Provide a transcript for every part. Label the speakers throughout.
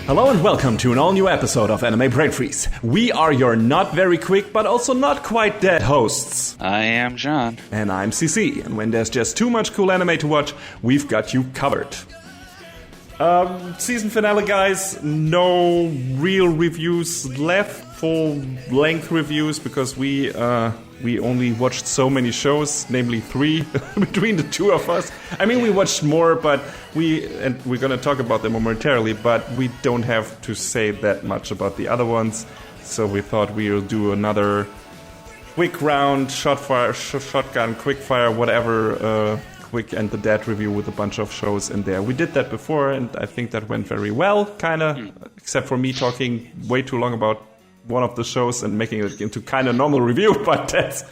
Speaker 1: Hello and welcome to an all-new episode of Anime Brain Freeze. We are your not very quick but also not quite dead hosts.
Speaker 2: I am John.
Speaker 1: And I'm CC. And when there's just too much cool anime to watch, we've got you covered. Season finale, guys. No real reviews left, full-length reviews, because we only watched so many shows, namely 3 between the two of us. I mean, we watched more, but we're going to talk about them momentarily, but we don't have to say that much about the other ones. So we thought we'll do another quick round, shotgun, quickfire, whatever, quick and the dead review with a bunch of shows in there. We did that before, and I think that went very well, kind of, except for me talking way too long about one of the shows and making it into kind of normal review, but that's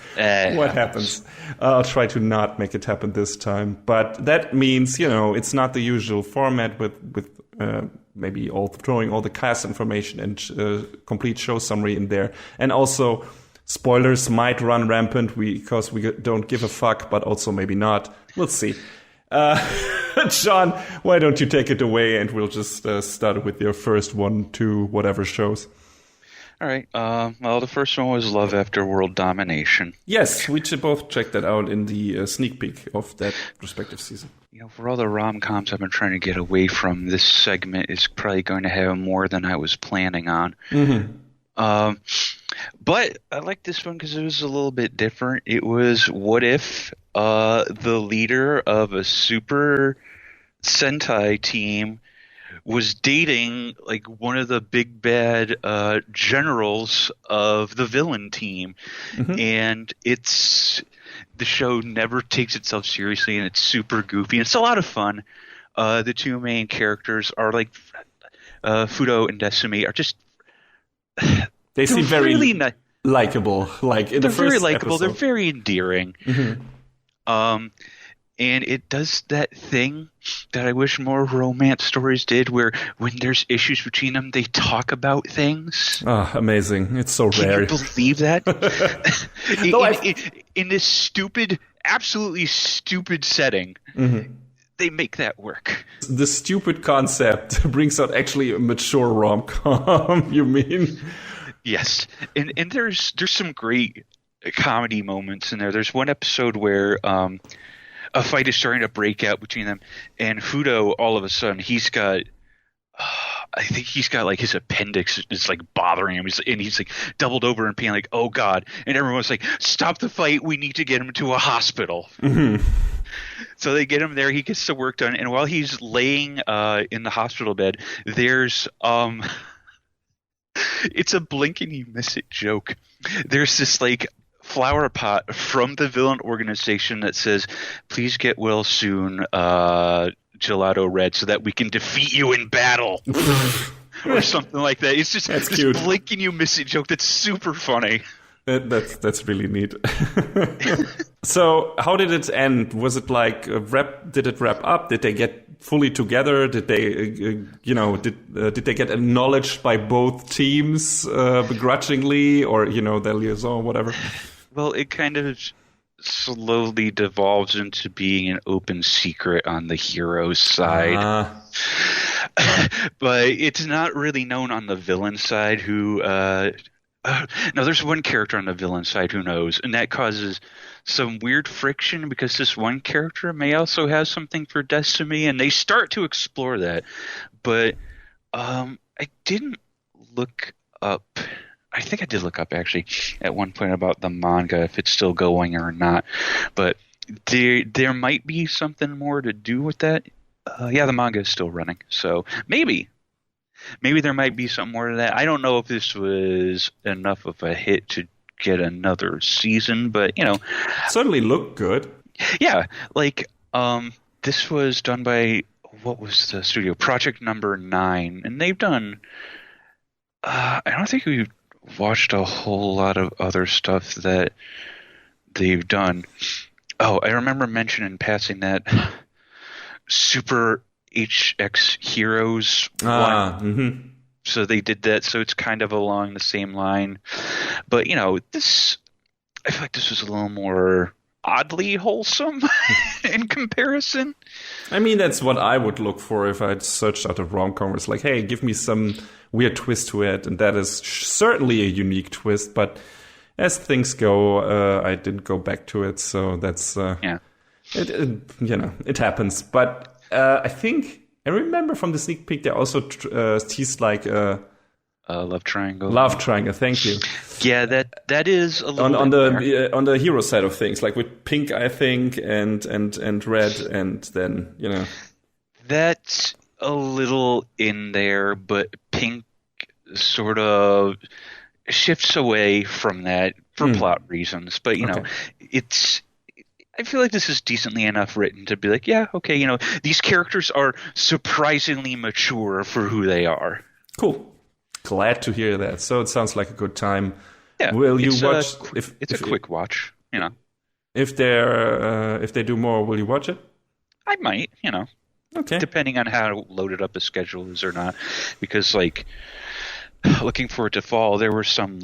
Speaker 1: what happens. I'll try to not make it happen this time. But that means, it's not the usual format with maybe throwing all the cast information and complete show summary in there. And also, spoilers might run rampant because we don't give a fuck, but also maybe not. We'll see. John, why don't you take it away and we'll just start with your first 1, 2, whatever shows.
Speaker 2: All right. Well, the first one was Love After World Domination.
Speaker 1: Yes, we should both check that out in the sneak peek of that respective season.
Speaker 2: For all the rom-coms I've been trying to get away from, this segment is probably going to have more than I was planning on. Mm-hmm. But I like this one because it was a little bit different. It was, what if the leader of a Super Sentai team was dating like one of the big bad generals of the villain team. Mm-hmm. And the show never takes itself seriously, and it's super goofy. And it's a lot of fun. The two main characters are like Fudo and Desumi are just
Speaker 1: they seem very really likable. Like in the first
Speaker 2: very likable.
Speaker 1: episode.
Speaker 2: They're very endearing. Mm-hmm. And it does that thing that I wish more romance stories did, where when there's issues between them, they talk about things.
Speaker 1: Oh, amazing. It's so rare.
Speaker 2: Can you believe that? in this stupid, absolutely stupid setting, mm-hmm. they make that work.
Speaker 1: The stupid concept brings out actually a mature rom-com, you mean?
Speaker 2: Yes. And there's some great comedy moments in there. There's one episode where a fight is starting to break out between them, and Fudo, all of a sudden, I think he's got like his appendix is like bothering him, and he's like doubled over in pain, like, oh god, and everyone's like, stop the fight, we need to get him to a hospital. Mm-hmm. So they get him there, he gets the work done, and while he's laying in the hospital bed, there's it's a blink and you miss it joke. There's this like flower pot from the villain organization that says, please get well soon, Gelato Red, so that we can defeat you in battle. Or something like that. It's just
Speaker 1: that's
Speaker 2: this
Speaker 1: cute.
Speaker 2: Blink and you miss it joke that's super funny.
Speaker 1: That's really neat. So how did it end? Was it like did it wrap up? Did they get fully together? Did they did they get acknowledged by both teams begrudgingly, or their liaison, whatever?
Speaker 2: Well, it kind of slowly devolves into being an open secret on the hero's side. But it's not really known on the villain side who no, there's one character on the villain side who knows, and that causes some weird friction because this one character may also have something for Destiny, and they start to explore that. But I didn't look up. I think I did look up actually at one point about the manga, if it's still going or not. But there might be something more to do with that. Yeah, the manga is still running, so maybe there might be something more to that. I don't know if this was enough of a hit to get another season, but it
Speaker 1: certainly looked good.
Speaker 2: Yeah, like this was done by, what was the studio? Project Number 9, and they've done. I don't think we've watched a whole lot of other stuff that they've done. Oh, I remember mentioning passing that Super HX Heroes one. Mm-hmm. So they did that, so it's kind of along the same line. But, this, I feel like this was a little more oddly wholesome in comparison.
Speaker 1: I mean, that's what I would look for if I'd searched out a rom-com. It's like, hey, give me some weird twist to it, and that is certainly a unique twist. But as things go, I didn't go back to it, so that's it happens. But I think I remember from the sneak peek they also teased like
Speaker 2: love triangle.
Speaker 1: Love triangle. Thank you.
Speaker 2: Yeah, that is a little
Speaker 1: on the hero side of things, like with pink, I think, and red, and then
Speaker 2: that's a little in there, but pink sort of shifts away from that for plot reasons. But I feel like this is decently enough written to be like, yeah, okay, these characters are surprisingly mature for who they are.
Speaker 1: Cool. Glad to hear that. So it sounds like a good time.
Speaker 2: Yeah,
Speaker 1: will you watch?
Speaker 2: It's a quick watch.
Speaker 1: If they do more, will you watch it?
Speaker 2: I might.
Speaker 1: Okay.
Speaker 2: Depending on how loaded up the schedule is or not, because looking forward to fall, there were some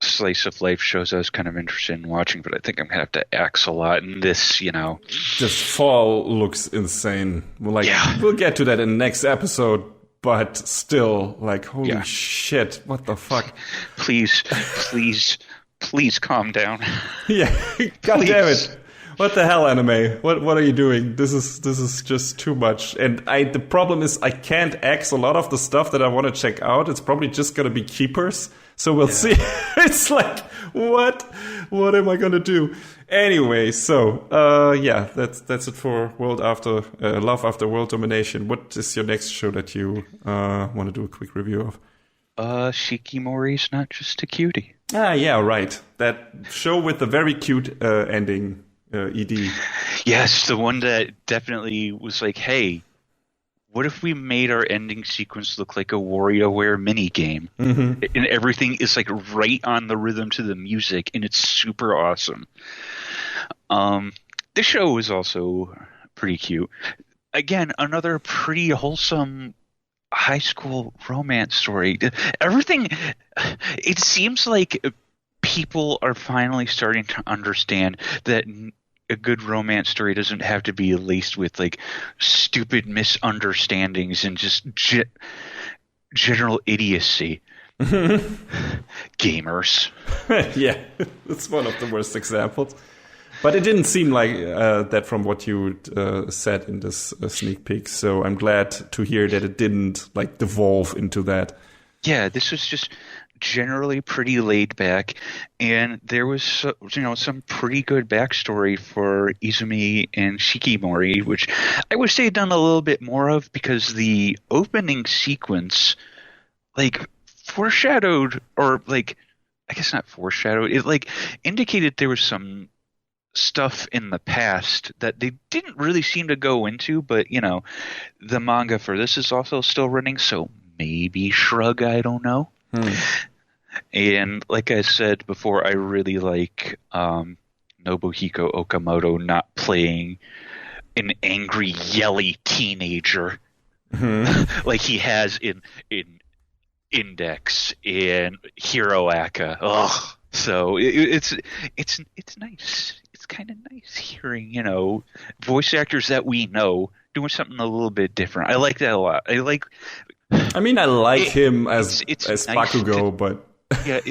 Speaker 2: slice of life shows I was kind of interested in watching, but I think I'm gonna have to axe a lot in this.
Speaker 1: This fall looks insane. We'll get to that in the next episode. But still, holy shit, what the fuck?
Speaker 2: Please calm down.
Speaker 1: Yeah, God damn it. What the hell, anime? What are you doing? This is just too much. And the problem is I can't axe a lot of the stuff that I want to check out. It's probably just going to be keepers. So we'll see. It's like, what am I going to do? Anyway, so that's it for Love After World Domination. What is your next show that you want to do a quick review of?
Speaker 2: Shikimori's Not Just a Cutie.
Speaker 1: Ah, yeah, right. That show with the very cute ending, ED.
Speaker 2: Yes, the one that definitely was like, hey, what if we made our ending sequence look like a WarioWare minigame? Mm-hmm. And everything is right on the rhythm to the music, and it's super awesome. This show was also pretty cute. Again, another pretty wholesome high school romance story. Everything, it seems like people are finally starting to understand that a good romance story doesn't have to be laced with stupid misunderstandings and just general idiocy. Gamers.
Speaker 1: Yeah, it's one of the worst examples. But it didn't seem like that from what you said in this sneak peek. So I'm glad to hear that it didn't devolve into that.
Speaker 2: Yeah, this was just generally pretty laid back, and there was some pretty good backstory for Izumi and Shikimori, which I wish they had done a little bit more of, because the opening sequence foreshadowed, or I guess not foreshadowed, it indicated there was some stuff in the past that they didn't really seem to go into, but the manga for this is also still running, so maybe shrug, I don't know. And like I said before, I really like Nobuhiko Okamoto not playing an angry, yelly teenager like he has in Index and Hero Aka. Ugh. So it's nice. It's kind of nice hearing voice actors that we know doing something a little bit different. I like that a lot. I like him as
Speaker 1: Bakugo, but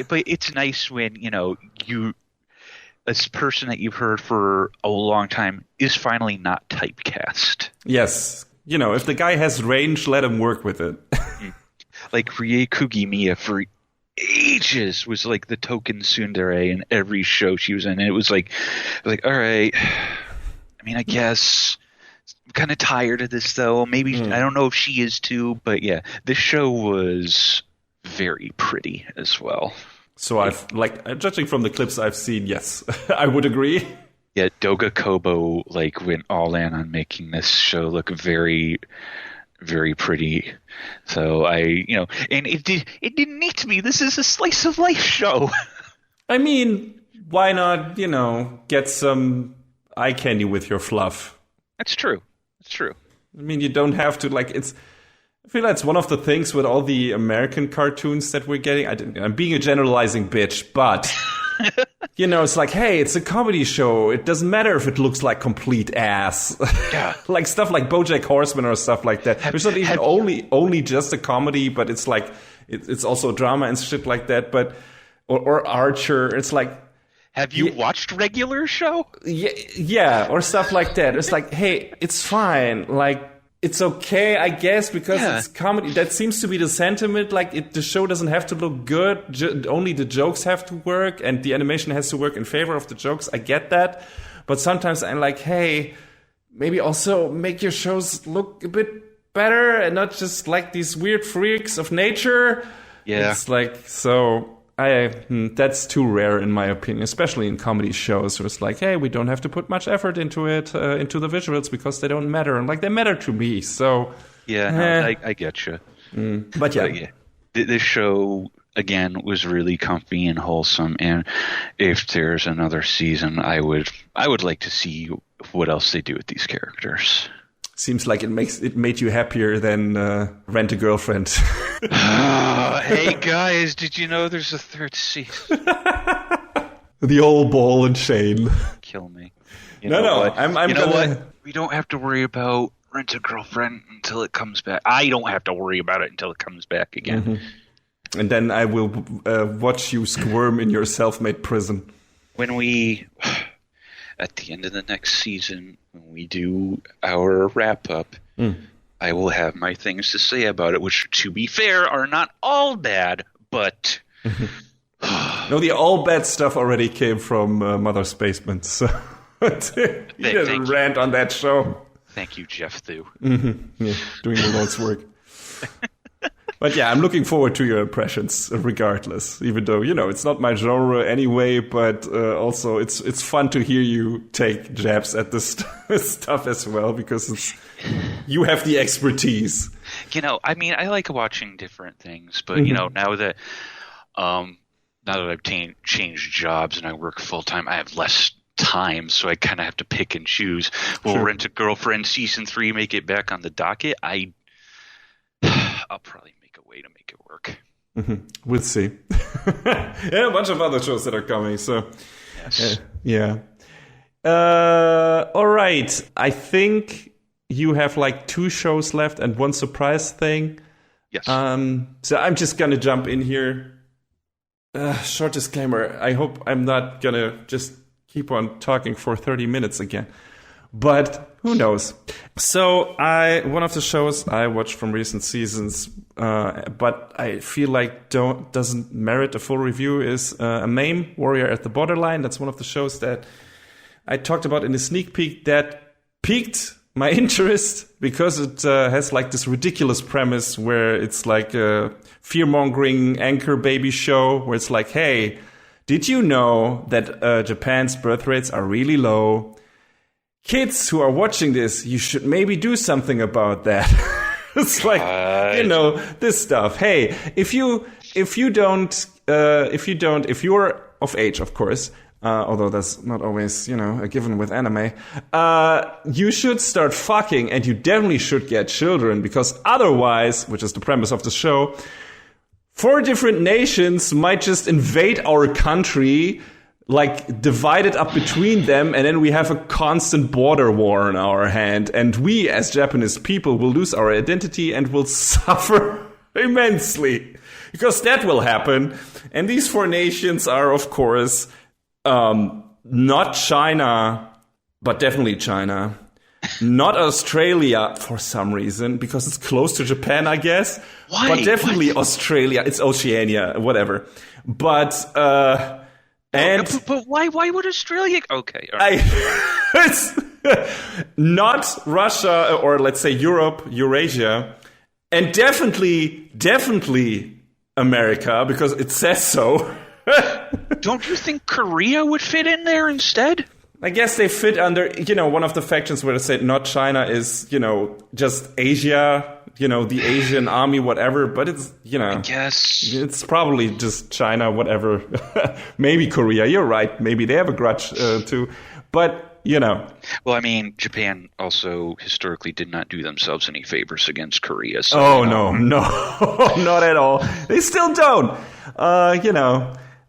Speaker 2: but it's nice when you, this person that you've heard for a long time, is finally not typecast.
Speaker 1: Yes, if the guy has range, let him work with it.
Speaker 2: Like Rie Kugimiya for ages was the token tsundere in every show she was in, and it was like all right, I mean, I guess I'm kind of tired of this though. Maybe I don't know if she is too, but yeah, this show was very pretty as well.
Speaker 1: So I've judging from the clips I've seen, yes, I would agree.
Speaker 2: Yeah, Doga Kobo went all in on making this show look very, very pretty. So and it didn't need to be. This is a slice of life show.
Speaker 1: I mean, why not, get some eye candy with your fluff?
Speaker 2: That's true.
Speaker 1: I mean, you don't have to I feel that's one of the things with all the American cartoons that we're getting. I'm being a generalizing bitch, but You know, it's like, hey, it's a comedy show. It doesn't matter if it looks like complete ass.
Speaker 2: Yeah.
Speaker 1: Like stuff like BoJack Horseman or stuff like that. It's not even only just a comedy, but it's like it's also drama and shit like that. But or Archer, it's like.
Speaker 2: Have you watched regular show?
Speaker 1: Yeah, or stuff like that. It's like, hey, it's fine. Like, it's okay, I guess, because it's comedy. That seems to be the sentiment. Like, the show doesn't have to look good. Only the jokes have to work, and the animation has to work in favor of the jokes. I get that. But sometimes I'm like, hey, maybe also make your shows look a bit better and not just like these weird freaks of nature.
Speaker 2: Yeah.
Speaker 1: It's like, so... that's too rare in my opinion, especially in comedy shows where it's like, hey, we don't have to put much effort into it, into the visuals because they don't matter. And like, they matter to me. So
Speaker 2: yeah, I get you.
Speaker 1: But yeah.
Speaker 2: This show again was really comfy and wholesome. And if there's another season, I would like to see what else they do with these characters.
Speaker 1: Seems like it made you happier than Rent a Girlfriend.
Speaker 2: Hey guys, did you know there's a third season?
Speaker 1: The old ball and chain.
Speaker 2: Kill me.
Speaker 1: What?
Speaker 2: We don't have to worry about Rent a Girlfriend until it comes back. I don't have to worry about it until it comes back again.
Speaker 1: Mm-hmm. And then I will watch you squirm in your self-made prison.
Speaker 2: When we, at the end of the next season, when we do our wrap-up, I will have my things to say about it, which, to be fair, are not all bad, but...
Speaker 1: No, the all bad stuff already came from Mother's Basement, so you didn't rant on that show.
Speaker 2: Thank you, Jeff Thu.
Speaker 1: Mm-hmm. Yeah, doing the Lord's work. But yeah, I'm looking forward to your impressions, regardless. Even though, it's not my genre anyway, but also it's fun to hear you take jabs at this stuff as well, because you have the expertise.
Speaker 2: I mean, I like watching different things, but now that I've changed jobs and I work full time, I have less time, so I kind of have to pick and choose. Will Rent a Girlfriend season 3 make it back on the docket? I'll probably make a way to make it work.
Speaker 1: Mm-hmm. We'll see. Yeah, a bunch of other shows that are coming. So,
Speaker 2: yes.
Speaker 1: Yeah. All right. I think you have like 2 shows left and 1 surprise thing.
Speaker 2: Yes.
Speaker 1: So I'm just gonna jump in here. Short disclaimer. I hope I'm not gonna just keep on talking for 30 minutes again. But who knows? So one of the shows I watched from recent seasons, but I feel like doesn't merit a full review is AMAIM, Warrior at the Borderline. That's one of the shows that I talked about in the sneak peek that piqued my interest because it has like this ridiculous premise where it's like a fear-mongering anchor baby show where it's like, hey, did you know that Japan's birth rates are really low? Kids who are watching this, you should maybe do something about that. It's like, this stuff. Hey, if you're of age, of course, although that's not always, a given with anime, you should start fucking, and you definitely should get children, because otherwise, which is the premise of the show, 4 different nations might just invade our country, like divide it up between them, and then we have a constant border war on our hand, and we as Japanese people will lose our identity and will suffer immensely, because that will happen. And these 4 nations are, of course, not China, but definitely China. Not Australia for some reason, because it's close to Japan, I guess.
Speaker 2: Why?
Speaker 1: But definitely Australia. It's Oceania, whatever. But
Speaker 2: why would Australia? Okay, all right.
Speaker 1: It's not Russia, or let's say Europe, Eurasia, and definitely America, because it says so.
Speaker 2: Don't you think Korea would fit in there instead?
Speaker 1: I guess they fit under, one of the factions where they say not China is, just Asia, the Asian army, whatever. But it's,
Speaker 2: I guess
Speaker 1: it's probably just China, whatever. Maybe Korea. You're right. Maybe they have a grudge too. But,
Speaker 2: Well, I mean, Japan also historically did not do themselves any favors against Korea. So,
Speaker 1: no, not at all. They still don't.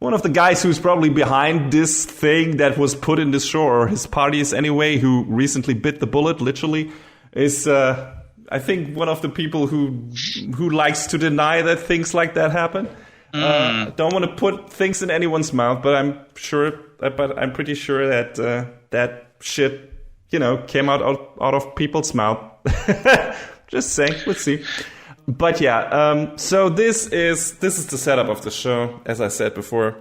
Speaker 1: one of the guys who's probably behind this thing that was put in this show, or his parties anyway, who recently bit the bullet, literally, is I think one of the people who likes to deny that things like that happen. Don't want to put things in anyone's mouth, but I'm pretty sure that that shit, came out of people's mouth. Just saying, let's see. But yeah, so this is the setup of the show, as I said before.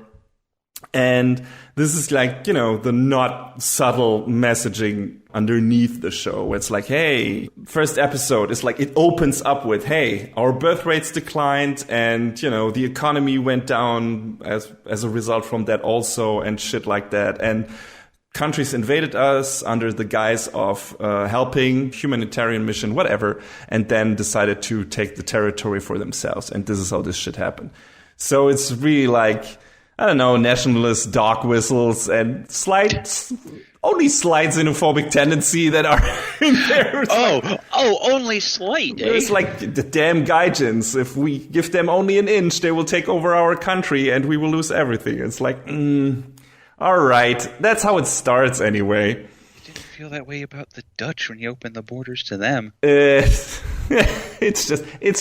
Speaker 1: And this is like, the not subtle messaging underneath the show, where it's like, hey, first episode is like, it opens up with, hey, our birth rates declined and, the economy went down as a result from that also, and shit like that. And countries invaded us under the guise of helping, humanitarian mission, whatever, and then decided to take the territory for themselves. And this is how this shit happened. So it's really like, I don't know, nationalist dog whistles and only slight xenophobic tendency that are in there.
Speaker 2: Only slight, eh?
Speaker 1: It's like the damn Gaijins. If we give them only an inch, they will take over our country and we will lose everything. It's like, all right. That's how it starts anyway.
Speaker 2: You didn't feel that way about the Dutch when you opened the borders to them.
Speaker 1: It's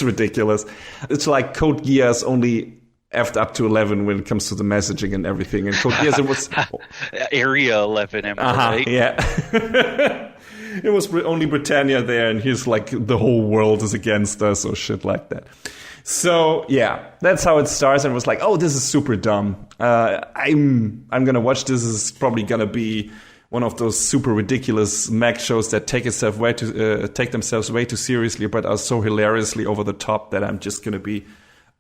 Speaker 1: ridiculous. It's like Code Geass only effed up to 11 when it comes to the messaging and everything. And Code Geass, it was
Speaker 2: Area 11, am I right?
Speaker 1: Yeah. It was only Britannia there, and he's like, the whole world is against us or shit like that. So yeah, that's how it starts. And it was like, oh, this is super dumb. I'm gonna watch this. This is probably gonna be one of those super ridiculous mech shows that take themselves way too seriously, but are so hilariously over the top that I'm just gonna be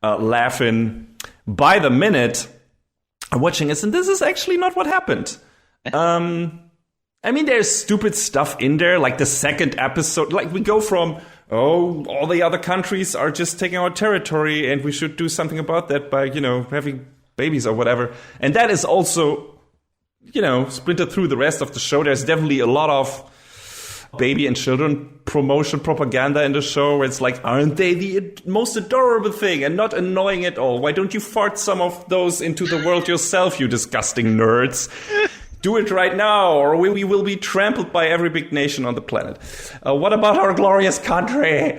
Speaker 1: laughing by the minute watching this. And this is actually not what happened. I mean, there's stupid stuff in there, like the second episode. Like, we go from, all the other countries are just taking our territory and we should do something about that by, having babies or whatever. And that is also, splintered through the rest of the show. There's definitely a lot of baby and children promotion propaganda in the show where it's like, aren't they the most adorable thing and not annoying at all? Why don't you fart some of those into the world yourself, you disgusting nerds? Do it right now, or we will be trampled by every big nation on the planet. What about our glorious country?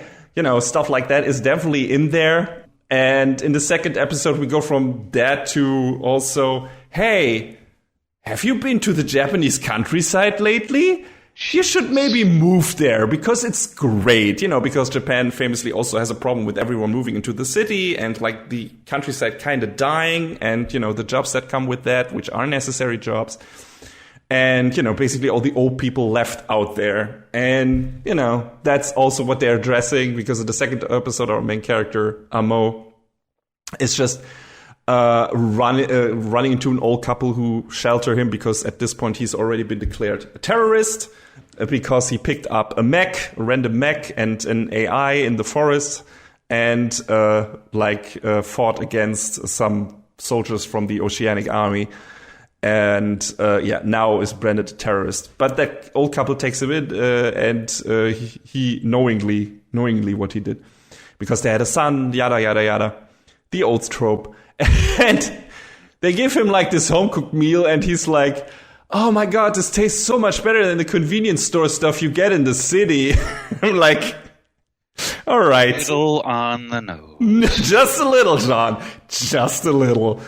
Speaker 1: Stuff like that is definitely in there. And in the second episode, we go from that to also, hey, have you been to the Japanese countryside lately? You should maybe move there because it's great, because Japan famously also has a problem with everyone moving into the city and like the countryside kind of dying and, the jobs that come with that, which are necessary jobs. And, basically all the old people left out there. And, that's also what they're addressing because in the second episode, our main character, Amo, is just running into an old couple who shelter him because at this point he's already been declared a terrorist because he picked up a random mech and an AI in the forest and fought against some soldiers from the Oceanic Army. And now is branded a terrorist. But that old couple takes him in and he knowingly what he did. Because they had a son, yada, yada, yada. The old trope. And they give him like this home-cooked meal and he's like, oh my god, this tastes so much better than the convenience store stuff you get in the city. I'm like, all right.
Speaker 2: A little on the nose.
Speaker 1: Just a little, John. Just a little.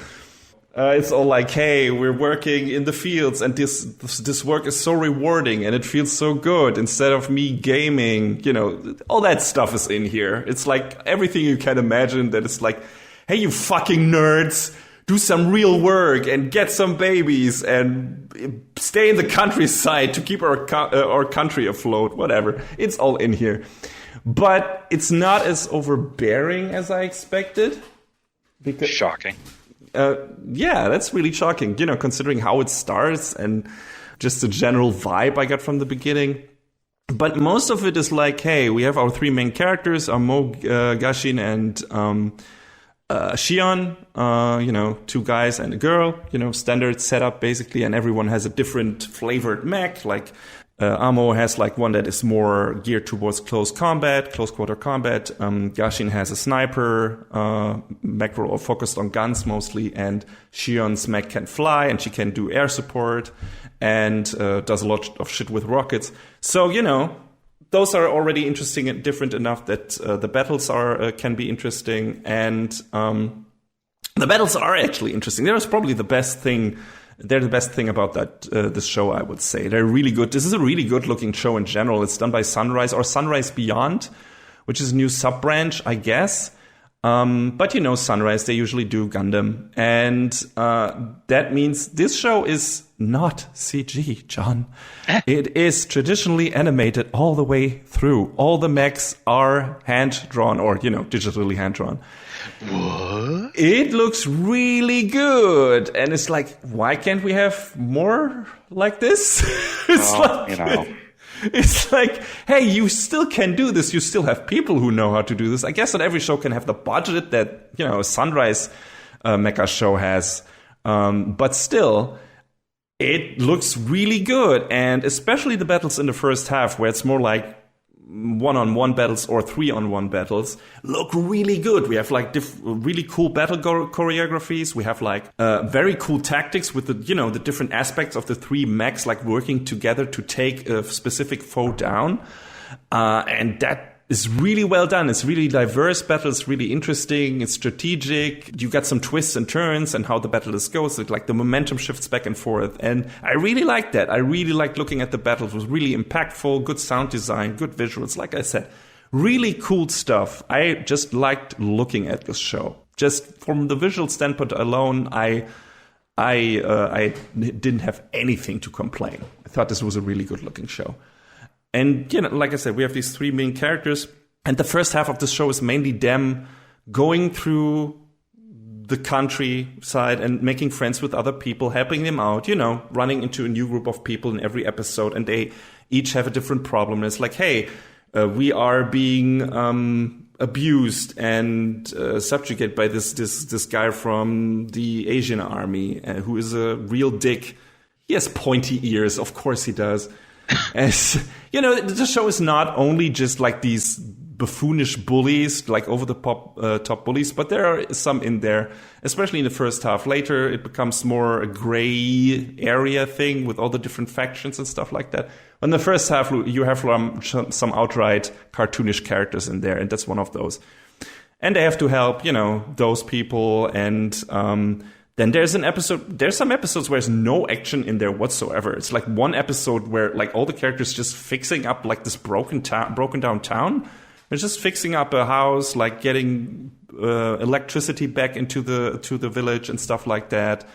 Speaker 1: It's all like, hey, we're working in the fields and this work is so rewarding and it feels so good instead of me gaming. All that stuff is in here. It's like everything you can imagine that it's like, hey, you fucking nerds, do some real work and get some babies and stay in the countryside to keep our country afloat, whatever. It's all in here. But it's not as overbearing as I expected.
Speaker 2: Shocking.
Speaker 1: Yeah, that's really shocking, considering how it starts and just the general vibe I got from the beginning. But most of it is like, hey, we have our three main characters, Amo, Gashin, and Shion, two guys and a girl, standard setup basically, and everyone has a different flavored mech. Like Amo has like one that is more geared towards close quarter combat. Gashin has a sniper mech role focused on guns mostly, and Shion's mech can fly and she can do air support and does a lot of shit with rockets. So, those are already interesting and different enough that the battles can be interesting, and the battles are actually interesting. They're probably the best thing. They're the best thing about this show, I would say. They're really good. This is a really good-looking show in general. It's done by Sunrise or Sunrise Beyond, which is a new sub-branch, I guess. But Sunrise, they usually do Gundam. And that means this show is not CG, John. It is traditionally animated all the way through. All the mechs are hand-drawn or, digitally hand-drawn.
Speaker 2: What?
Speaker 1: It looks really good. And it's like, why can't we have more like this? It's like, hey, you still can do this. You still have people who know how to do this. I guess not every show can have the budget that, a Sunrise mecha show has. But still, it looks really good. And especially the battles in the first half, where it's more like one-on-one battles or three-on-one battles, look really good. We have like really cool battle choreographies. We have like very cool tactics with the the different aspects of the three mechs like working together to take a specific foe down, and that is really well done. It's really diverse battle. It's really interesting. It's strategic. You got some twists and turns and how the battle goes. Like the momentum shifts back and forth. And I really like that. I really like looking at the battles. It was really impactful, good sound design, good visuals. Like I said, really cool stuff. I just liked looking at this show. Just from the visual standpoint alone, I didn't have anything to complain. I thought this was a really good looking show. And, like I said, we have these three main characters. And the first half of the show is mainly them going through the countryside and making friends with other people, helping them out, running into a new group of people in every episode. And they each have a different problem. And it's like, hey, we are being abused and subjugated by this guy from the Asian army who is a real dick. He has pointy ears. Of course he does. As the show is not only just like these buffoonish bullies, like over the top bullies, but there are some in there, especially in the first half. Later, it becomes more a gray area thing with all the different factions and stuff like that. In the first half, you have some outright cartoonish characters in there, and that's one of those. And they have to help, those people, and then there's some episodes where there's no action in there whatsoever. It's like one episode where like all the characters just fixing up like this broken down town. They're just fixing up a house, like getting electricity back into the village and stuff like that.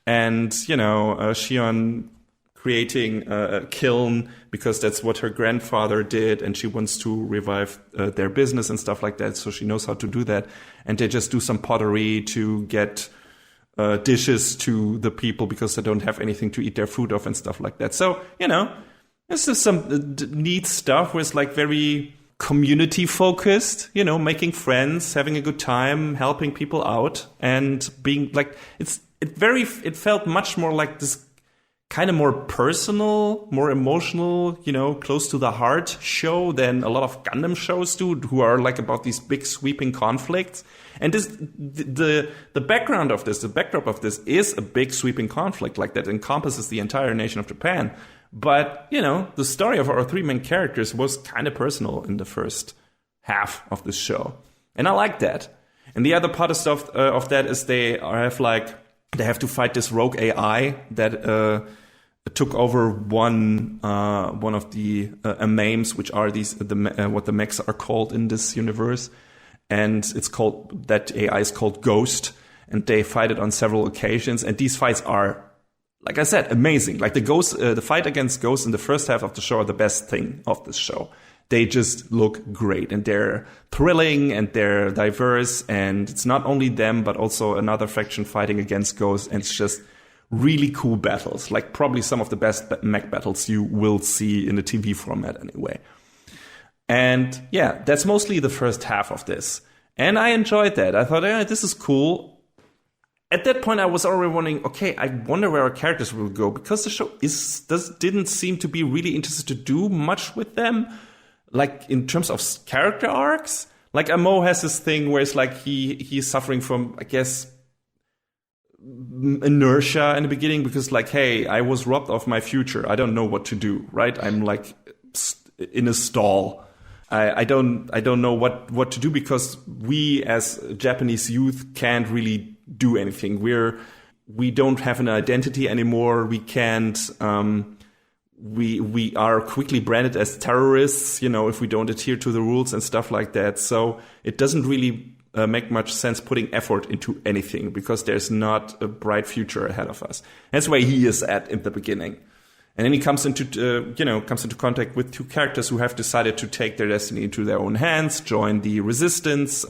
Speaker 1: And Shion creating a kiln because that's what her grandfather did, and she wants to revive their business and stuff like that. So she knows how to do that. And they just do some pottery to get dishes to the people because they don't have anything to eat their food off and stuff like that. So, this is some neat stuff where it's like very community focused, making friends, having a good time, helping people out, and being like, it felt much more like this kind of more personal, more emotional, close to the heart show than a lot of Gundam shows do, who are like about these big sweeping conflicts. And the background of this, the backdrop of this is a big sweeping conflict like that encompasses the entire nation of Japan. But, the story of our three main characters was kind of personal in the first half of the show. And I like that. And the other part of stuff of that is they have to fight this rogue AI that took over one of the AMAIMs, which are what the mechs are called in this universe. And that AI is called Ghost, and they fight it on several occasions. And these fights are, like I said, amazing. Like the fight against Ghost in the first half of the show are the best thing of this show. They just look great, and they're thrilling, and they're diverse, and it's not only them, but also another faction fighting against Ghost, and it's just really cool battles. Like probably some of the best mech battles you will see in the TV format anyway. And yeah, that's mostly the first half of this. And I enjoyed that. I thought, this is cool. at that point, I was already wondering, okay, I wonder where our characters will go, because the show didn't seem to be really interested to do much with them, like in terms of character arcs. Like Amo has this thing where it's like he's suffering from, I guess, inertia in the beginning, because like, hey, I was robbed of my future. I don't know what to do, right? I'm like in a stall. I don't know what to do, because we as Japanese youth can't really do anything. We don't have an identity anymore. We can't. We are quickly branded as terrorists, if we don't adhere to the rules and stuff like that. So it doesn't really make much sense putting effort into anything, because there's not a bright future ahead of us. That's where he is at in the beginning. And then he comes into contact with two characters who have decided to take their destiny into their own hands, join the resistance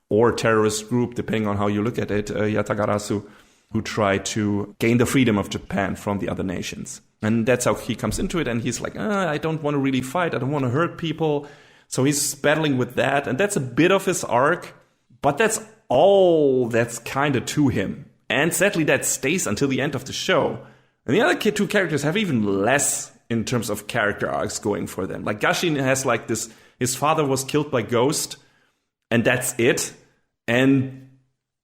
Speaker 1: or terrorist group, depending on how you look at it, Yatagarasu, who try to gain the freedom of Japan from the other nations. And that's how he comes into it. And he's like, I don't want to really fight. I don't want to hurt people. So he's battling with that. And that's a bit of his arc. But that's all that's kind of to him. And sadly, that stays until the end of the show. And the other two characters have even less in terms of character arcs going for them. Like Gashin has like this, his father was killed by Ghost, and that's it. And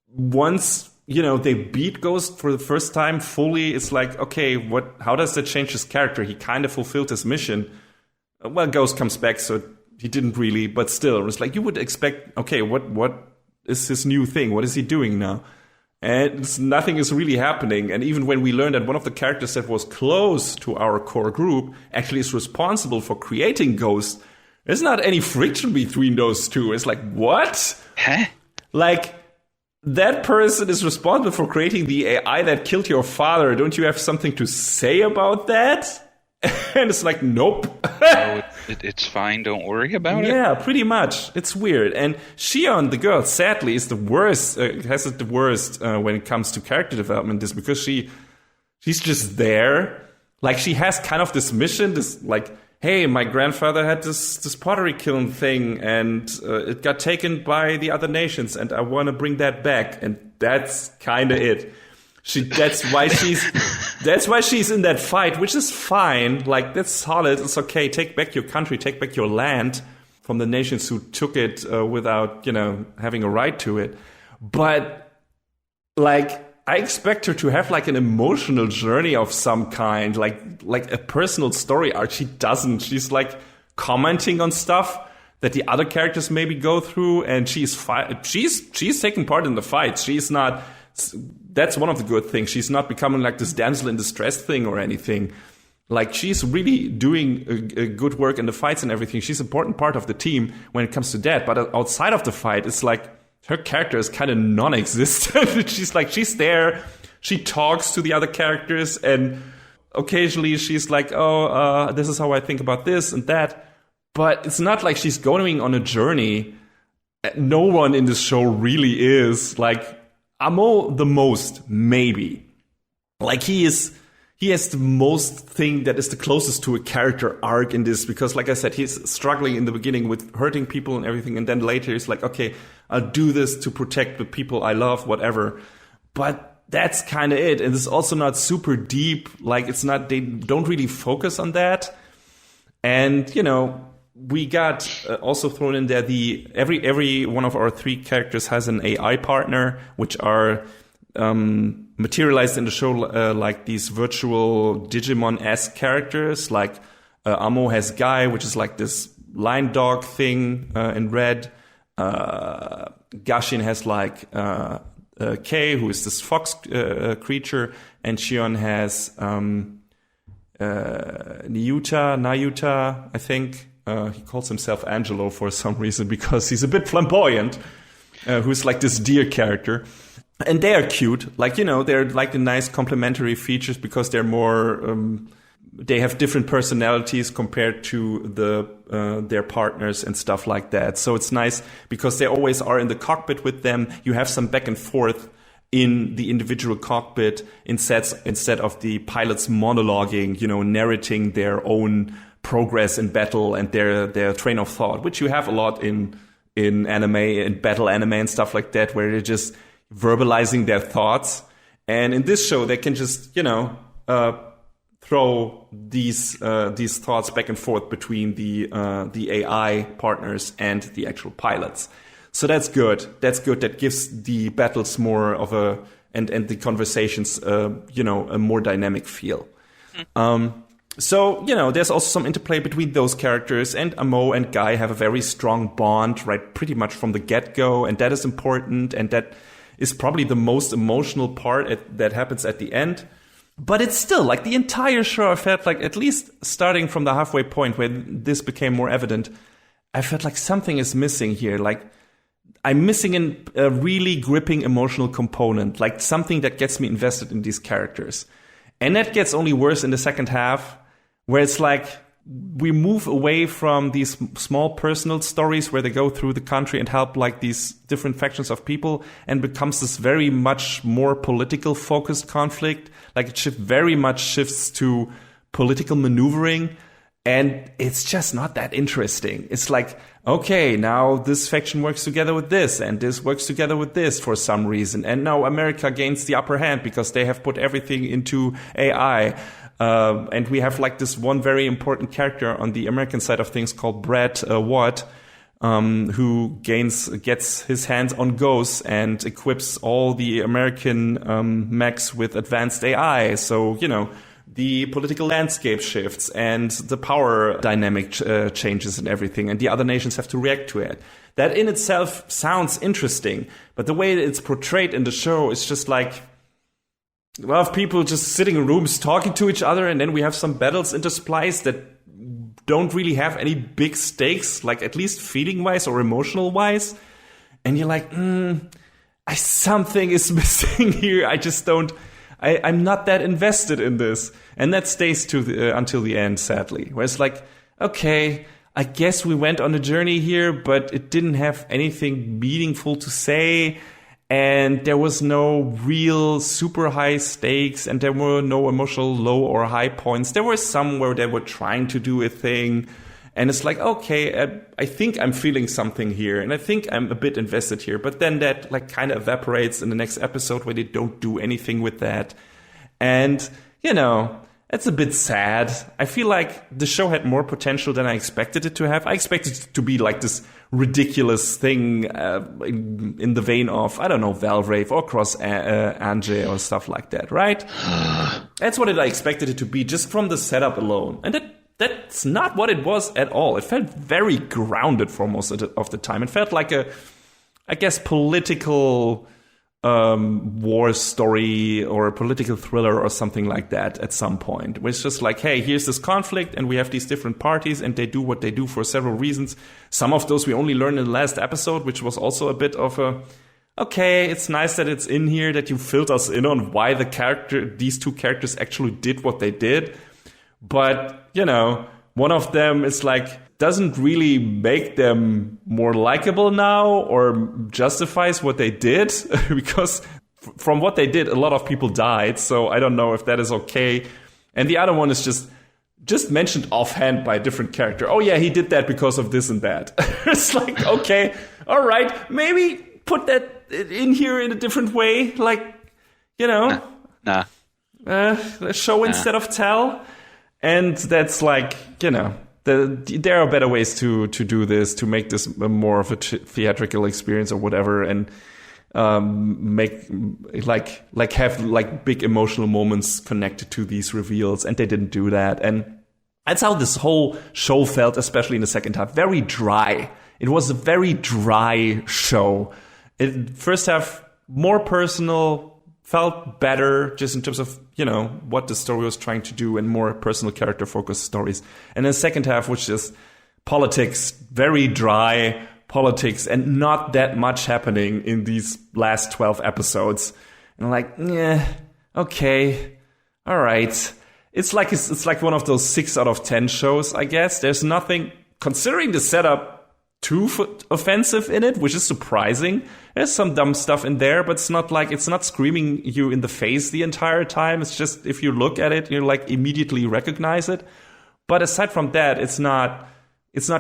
Speaker 1: once, they beat Ghost for the first time fully, it's like, okay, how does that change his character? He kind of fulfilled his mission. Well, Ghost comes back, so he didn't really, but still, it's like you would expect, okay, what is his new thing? What is he doing now? And nothing is really happening. And even when we learned that one of the characters that was close to our core group actually is responsible for creating Ghost, there's not any friction between those two. It's like, what?
Speaker 2: Huh?
Speaker 1: Like, that person is responsible for creating the AI that killed your father. Don't you have something to say about that? And it's like, nope.
Speaker 2: It's fine. Don't worry about it.
Speaker 1: Yeah, pretty much. It's weird. And Shion, the girl, sadly, is the worst. Has it the worst when it comes to character development. Is because she's just there. Like, she has kind of this mission. This like, hey, my grandfather had this pottery kiln thing, and it got taken by the other nations, and I want to bring that back. And that's kind of it. That's why she's in that fight, which is fine. Like, that's solid. It's okay. Take back your country. Take back your land from the nations who took it without, having a right to it. But, like, I expect her to have, like, an emotional journey of some kind, like a personal story arc. She doesn't. She's, like, commenting on stuff that the other characters maybe go through, and she's taking part in the fight. She's not. That's one of the good things. She's not becoming like this damsel in distress thing or anything. Like, she's really doing a good work in the fights and everything. She's an important part of the team when it comes to that. But outside of the fight, it's like her character is kind of non-existent. she's there. She talks to the other characters, and occasionally she's like, this is how I think about this and that. But it's not like she's going on a journey. No one in this show really is. Like, Amo the most, maybe. Like, he has the most thing that is the closest to a character arc in this, because, like I said, he's struggling in the beginning with hurting people and everything, and then later he's like, okay, I'll do this to protect the people I love, whatever. But that's kind of it. And it's also not super deep. Like, they don't really focus on that. And, we got also thrown in there every one of our three characters has an AI partner, which are materialized in the show like these virtual Digimon-esque characters. Like Amo has Guy, which is like this line dog thing in red. Gashin has like Kei, who is this fox creature, and Shion has Nayuta, I think. He calls himself Angelo for some reason because he's a bit flamboyant, who's like this deer character. And they are cute. Like, they're like the nice complementary features because they're more, they have different personalities compared to their partners and stuff like that. So it's nice because they always are in the cockpit with them. You have some back and forth in the individual cockpit instead of the pilots monologuing, narrating their own progress in battle and their train of thought, which you have a lot in anime and battle anime and stuff like that, where verbalizing their thoughts. And in this show, they can just, throw these thoughts back and forth between the AI partners and the actual pilots. So that's good. That gives the battles more of and the conversations, a more dynamic feel. So, there's also some interplay between those characters, and Amo and Guy have a very strong bond, right, pretty much from the get-go, and that is important, and that is probably the most emotional part that happens at the end. But it's still, like, the entire show, I felt like, at least starting from the halfway point where this became more evident, I felt like something is missing here. Like, I'm missing a really gripping emotional component, like something that gets me invested in these characters. And that gets only worse in the second half, where it's like we move away from these small personal stories where they go through the country and help like these different factions of people, and becomes this very much more political focused conflict. Like it very much shifts to political maneuvering, and it's just not that interesting. It's like, okay, now this faction works together with this, and this works together with this for some reason. And now America gains the upper hand because they have put everything into AI. And we have like this one very important character on the American side of things called Brad Watt, who gets his hands on Ghosts and equips all the American mechs with advanced AI. So, the political landscape shifts and the power dynamic changes and everything, and the other nations have to react to it. That in itself sounds interesting, but the way it's portrayed in the show is just like, well, of people just sitting in rooms talking to each other, and then we have some battles interspliced that don't really have any big stakes, like at least feeling-wise or emotional-wise. And you're like, something is missing here. I just don't... I'm not that invested in this. And that stays until the end, sadly. Where it's like, okay, I guess we went on a journey here, but it didn't have anything meaningful to say. And there was no real super high stakes, and there were no emotional low or high points. There were some where they were trying to do a thing. And it's like, okay, I think I'm feeling something here, and I think I'm a bit invested here. But then that like kind of evaporates in the next episode where they don't do anything with that. And, it's a bit sad. I feel like the show had more potential than I expected it to have. I expected it to be like this ridiculous thing in the vein of, I don't know, Valvrave or Cross Ange or stuff like that, right? That's what I expected it to be, just from the setup alone. And that's not what it was at all. It felt very grounded for most of the time. It felt like political war story or a political thriller or something like that at some point. Where it's just like, hey, here's this conflict, and we have these different parties, and they do what they do for several reasons. Some of those we only learned in the last episode, which was also a bit of okay, it's nice that it's in here, that you filled us in on why these two characters actually did what they did. But, one of them is like, doesn't really make them more likable now or justifies what they did, because from what they did, a lot of people died. So I don't know if that is okay. And the other one is just mentioned offhand by a different character. Oh yeah, he did that because of this and that. It's like, okay, all right, maybe put that in here in a different way. Like,
Speaker 2: Nah.
Speaker 1: Show instead of tell. And that's like, there are better ways to do this, to make this more of a theatrical experience or whatever, and make have big emotional moments connected to these reveals, and they didn't do that. And that's how this whole show felt, especially in the second half. Very dry. It was a very dry show. First half, more personal, felt better just in terms of, what the story was trying to do, and more personal character-focused stories. And then the second half, which is politics, very dry politics, and not that much happening in these last 12 episodes. And I'm like, yeah, okay, all right. It's like one of those 6 out of 10 shows, I guess. There's nothing, considering the setup, too offensive in it, which is surprising. There's some dumb stuff in there, but it's not screaming you in the face the entire time. It's just, if you look at it, you like immediately recognize it. But aside from that, it's not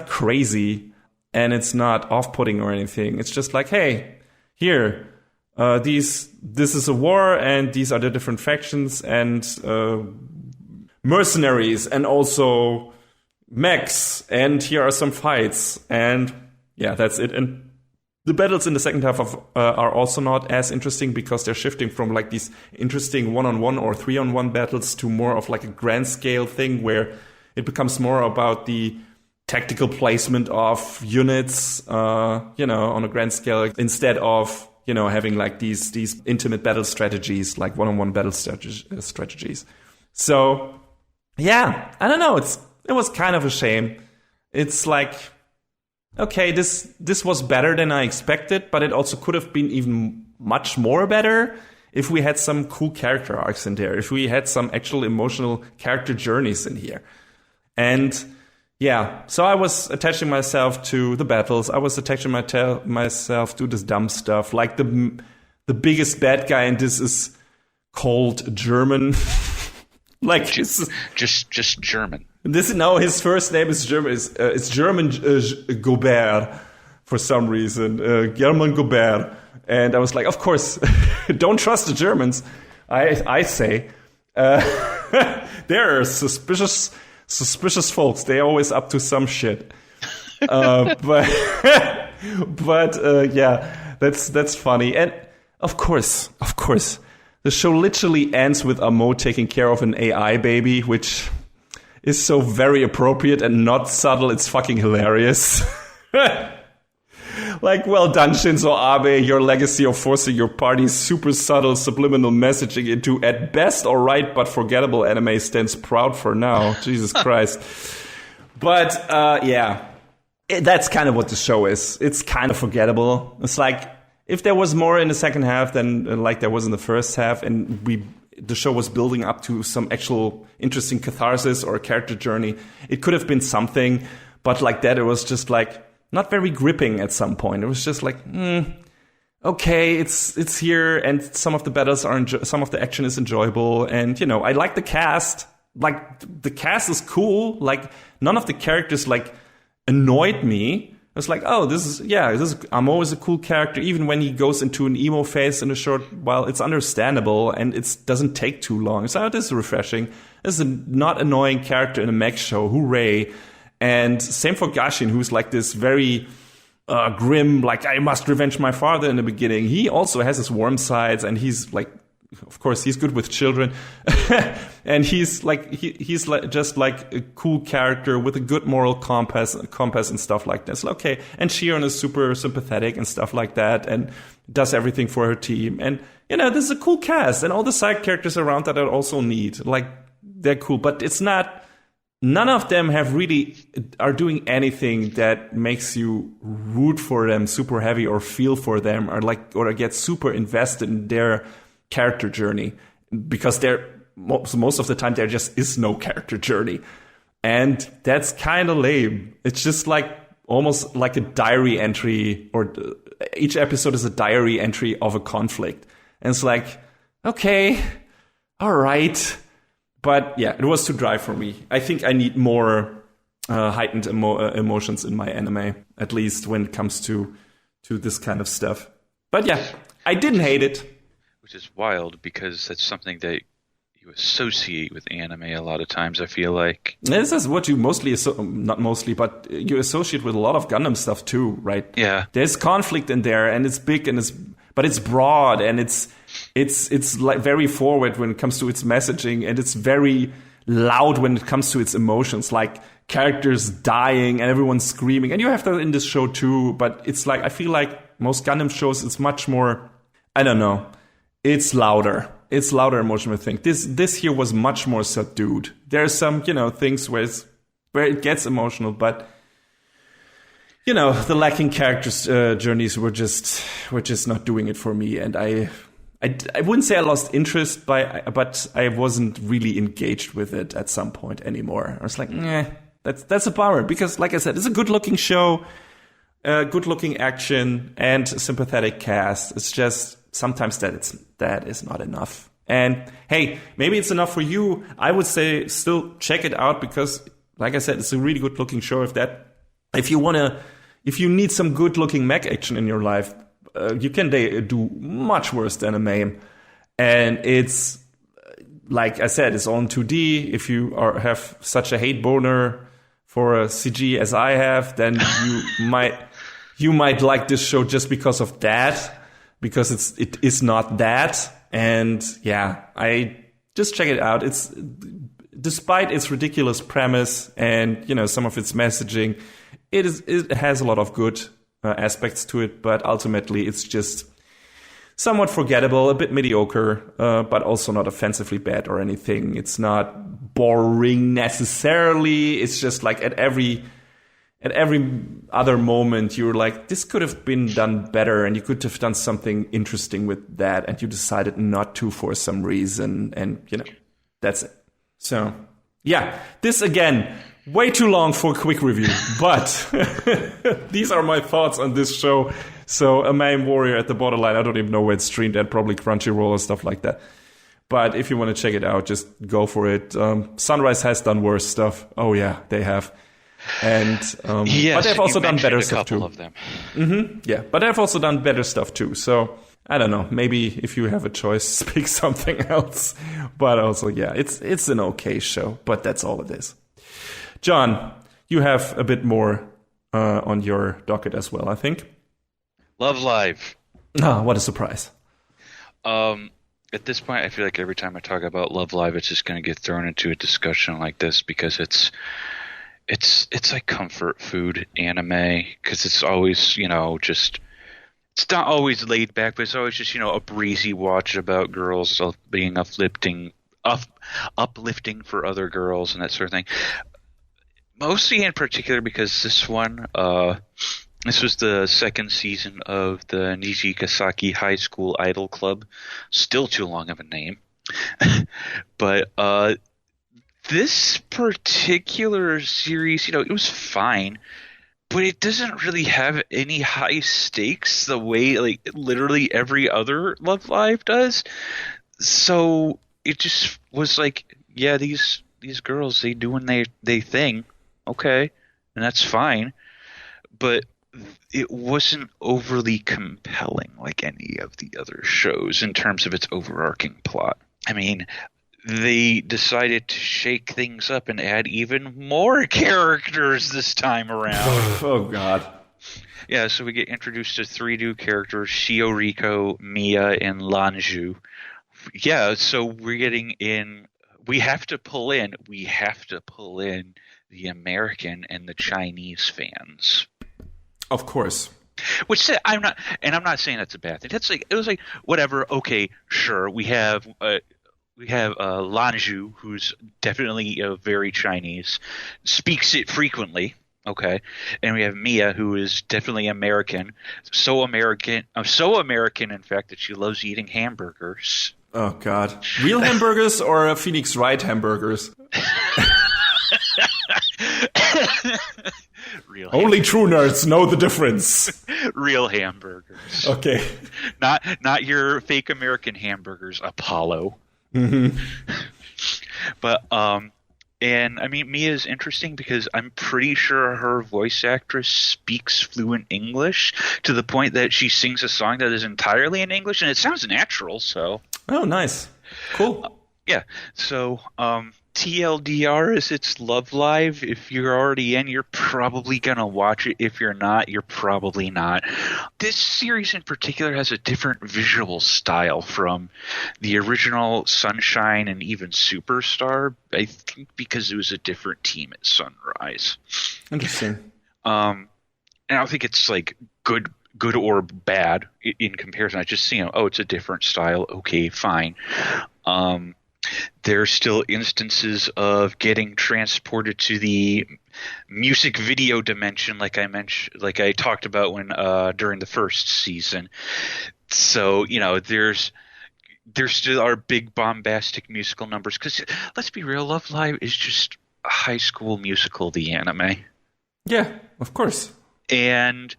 Speaker 1: crazy, and it's not off-putting or anything. It's just like, hey, here, this is a war, and these are the different factions and mercenaries, and also mechs, and here are some fights, and yeah, that's it. And the battles in the second half are also not as interesting because they're shifting from like these interesting 1-on-1 or 3-on-1 battles to more of like a grand scale thing where it becomes more about the tactical placement of units, on a grand scale, instead of, having like these intimate battle strategies, like 1-on-1 battle strategies. So, yeah, I don't know. It was kind of a shame. It's like, okay, this was better than I expected, but it also could have been even much more better if we had some cool character arcs in there, if we had some actual emotional character journeys in here. And yeah, so I was attaching myself to the battles. I was attaching myself to this dumb stuff. Like the biggest bad guy in this is called German. Like
Speaker 2: just German.
Speaker 1: His first name is German. It's German Gobert for some reason. German Gobert. And I was like, of course, don't trust the Germans. I say they're suspicious folks. They're always up to some shit. But yeah, that's funny. And of course, the show literally ends with Amo taking care of an AI baby, which is so very appropriate and not subtle. It's fucking hilarious. Like, well done, Shinzo Abe. Your legacy of forcing your party's super subtle subliminal messaging into, at best, alright but forgettable anime stands proud for now. Jesus Christ. But, yeah. That's kind of what the show is. It's kind of forgettable. It's like, if there was more in the second half than like there was in the first half, and the show was building up to some actual interesting catharsis or a character journey, it could have been something. But like that, it was just like not very gripping at some point. It was just like, okay, it's here, and some of the battles some of the action is enjoyable, and I like the cast. Like the cast is cool. Like none of the characters like annoyed me. It's like, oh, Amo is a cool character. Even when he goes into an emo phase in a short while, it's understandable and it doesn't take too long. So this is refreshing. This is a not annoying character in a mech show. Hooray. And same for Gashin, who's like this very grim, like, I must revenge my father in the beginning. He also has his warm sides, and he's like, of course, he's good with children. And he's like, he's like just like a cool character with a good moral compass and stuff like that. So, okay. And Shion is super sympathetic and stuff like that, and does everything for her team. And, this is a cool cast, and all the side characters around that are also neat. Like, they're cool, but it's not, none of them are doing anything that makes you root for them super heavy or feel for them or get super invested in their character journey, because most of the time there just is no character journey, and that's kind of lame. It's just like almost like a diary entry, or each episode is a diary entry of a conflict, and it's like, okay, all right. But yeah, it was too dry for me. I think I need more heightened emotions in my anime, at least when it comes to this kind of stuff. But yeah, I didn't hate it.
Speaker 2: Which is wild, because that's something that you associate with anime a lot of times, I feel like.
Speaker 1: This is what you not mostly, but you associate with a lot of Gundam stuff too, right?
Speaker 2: Yeah.
Speaker 1: There's conflict in there, and it's big, but it's broad, and it's like very forward when it comes to its messaging, and it's very loud when it comes to its emotions, like characters dying and everyone screaming. And you have that in this show too, but it's like, I feel like most Gundam shows, it's much more, I don't know, it's louder. It's louder emotional thing. This here was much more subdued. There's some, things where it gets emotional, but the lacking characters journeys were just not doing it for me. And I wouldn't say I lost interest, but I wasn't really engaged with it at some point anymore. I was like, that's a bummer, because like I said, it's a good looking show, good looking action, and sympathetic cast. It's just sometimes that is not enough. And hey, maybe it's enough for you. I would say still check it out, because like I said, it's a really good looking show. If you need some good looking mech action in your life, do much worse than AMAIM. And it's, like I said, it's all in 2D. If you have such a hate boner for a CG as I have, then you might like this show just because of that, because it is not that. And yeah, I just check it out. It's, despite its ridiculous premise and, you know, some of its messaging, it has a lot of good aspects to it, but ultimately it's just somewhat forgettable, a bit mediocre, but also not offensively bad or anything. It's not boring necessarily. It's just like at every other moment, you're like, this could have been done better, and you could have done something interesting with that, and you decided not to for some reason, and, you know, that's it. So, yeah, this again, way too long for a quick review, but these are my thoughts on this show. So, AMAIM Warrior at the borderline, I don't even know where it's streamed at, probably Crunchyroll or stuff like that. But if you want to check it out, just go for it. Sunrise has done worse stuff. Oh yeah, they have. And
Speaker 2: yes,
Speaker 1: but they've also done better stuff too.
Speaker 2: Of them.
Speaker 1: Yeah, but they've also done better stuff too. So I don't know. Maybe if you have a choice, pick something else. But also, yeah, it's an okay show. But that's all it is. John, you have a bit more on your docket as well, I think.
Speaker 2: Love Live.
Speaker 1: Ah, what a surprise.
Speaker 2: At this point, I feel like every time I talk about Love Live, it's just going to get thrown into a discussion like this because it's like comfort food anime, because it's always, you know, just, it's not always laid back, but it's always just, you know, a breezy watch about girls being uplifting for other girls and that sort of thing. Mostly in particular because this one, this was the second season of the Nijigasaki High School Idol Club. Still too long of a name. But this particular series, you know, it was fine, but it doesn't really have any high stakes the way, like, literally every other Love Live does. So it just was like, yeah, these girls, they doing they thing, okay, and that's fine, but it wasn't overly compelling like any of the other shows in terms of its overarching plot. I mean, they decided to shake things up and add even more characters this time around.
Speaker 1: Oh, God.
Speaker 2: Yeah, so we get introduced to 3 new characters, Shioriko, Mia, and Lanju. Yeah, so we're getting in – we have to pull in the American and the Chinese fans.
Speaker 1: Of course.
Speaker 2: Which I'm not saying that's a bad thing. That's like, it was like, whatever, okay, sure, we have Lanju, who's definitely very Chinese, speaks it frequently, okay, and we have Mia, who is definitely American, so American, in fact, that she loves eating hamburgers.
Speaker 1: Oh God, real hamburgers or Phoenix Wright hamburgers?
Speaker 2: Real
Speaker 1: Only true nerds know the difference.
Speaker 2: Real hamburgers.
Speaker 1: Okay.
Speaker 2: Not your fake American hamburgers, Apollo.
Speaker 1: Mm-hmm.
Speaker 2: But and I mean, Mia is interesting because I'm pretty sure her voice actress speaks fluent English to the point that she sings a song that is entirely in English, and it sounds natural. So. Oh,
Speaker 1: nice. Cool.
Speaker 2: Yeah. So TLDR is it's Love Live. If you're already in, you're probably going to watch it. If you're not, you're probably not. This series in particular has a different visual style from the original Sunshine and even Superstar, I think because it was a different team at Sunrise.
Speaker 1: Interesting.
Speaker 2: And I don't think it's like good or bad in comparison. I just see, it's a different style. Okay, fine. There's still instances of getting transported to the music video dimension, like I mentioned, like I talked about when during the first season. So there's still are big bombastic musical numbers. Because let's be real, Love Live is just a High School Musical, the anime.
Speaker 1: Yeah, of course.
Speaker 2: And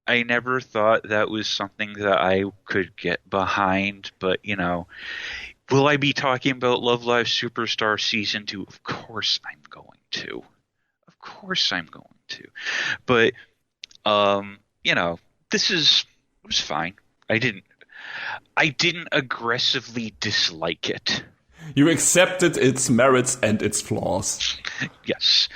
Speaker 2: I never thought that was something that I could get behind, but will I be talking about Love Live Superstar Season 2? Of course I'm going to. But, this is was fine. I didn't aggressively dislike it.
Speaker 1: You accepted its merits and its flaws.
Speaker 2: Yes.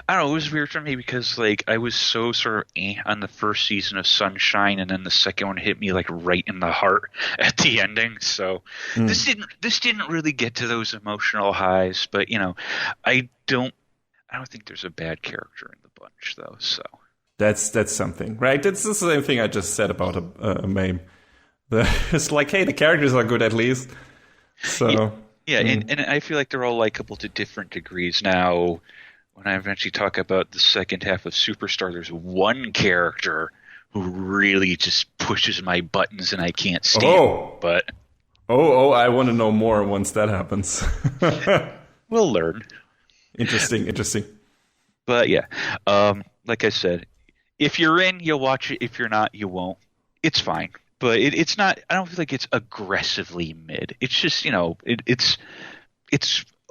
Speaker 2: I don't know, it was weird for me because like I was so sort of on the first season of Sunshine, and then the second one hit me like right in the heart at the ending. So this didn't really get to those emotional highs, but you know, I don't think there's a bad character in the bunch though. So
Speaker 1: that's something, right? It's the same thing I just said about a meme. It's like, hey, the characters are good at least. So
Speaker 2: yeah, and I feel like they're all likable to different degrees now. When I eventually talk about the second half of Superstar, there's one character who really just pushes my buttons and I can't stand. But
Speaker 1: I want to know more once that happens.
Speaker 2: We'll learn.
Speaker 1: Interesting.
Speaker 2: But yeah, like I said, if you're in, you'll watch it. If you're not, you won't. It's fine. But it's not. I don't feel like it's aggressively mid. It's just, you know, it's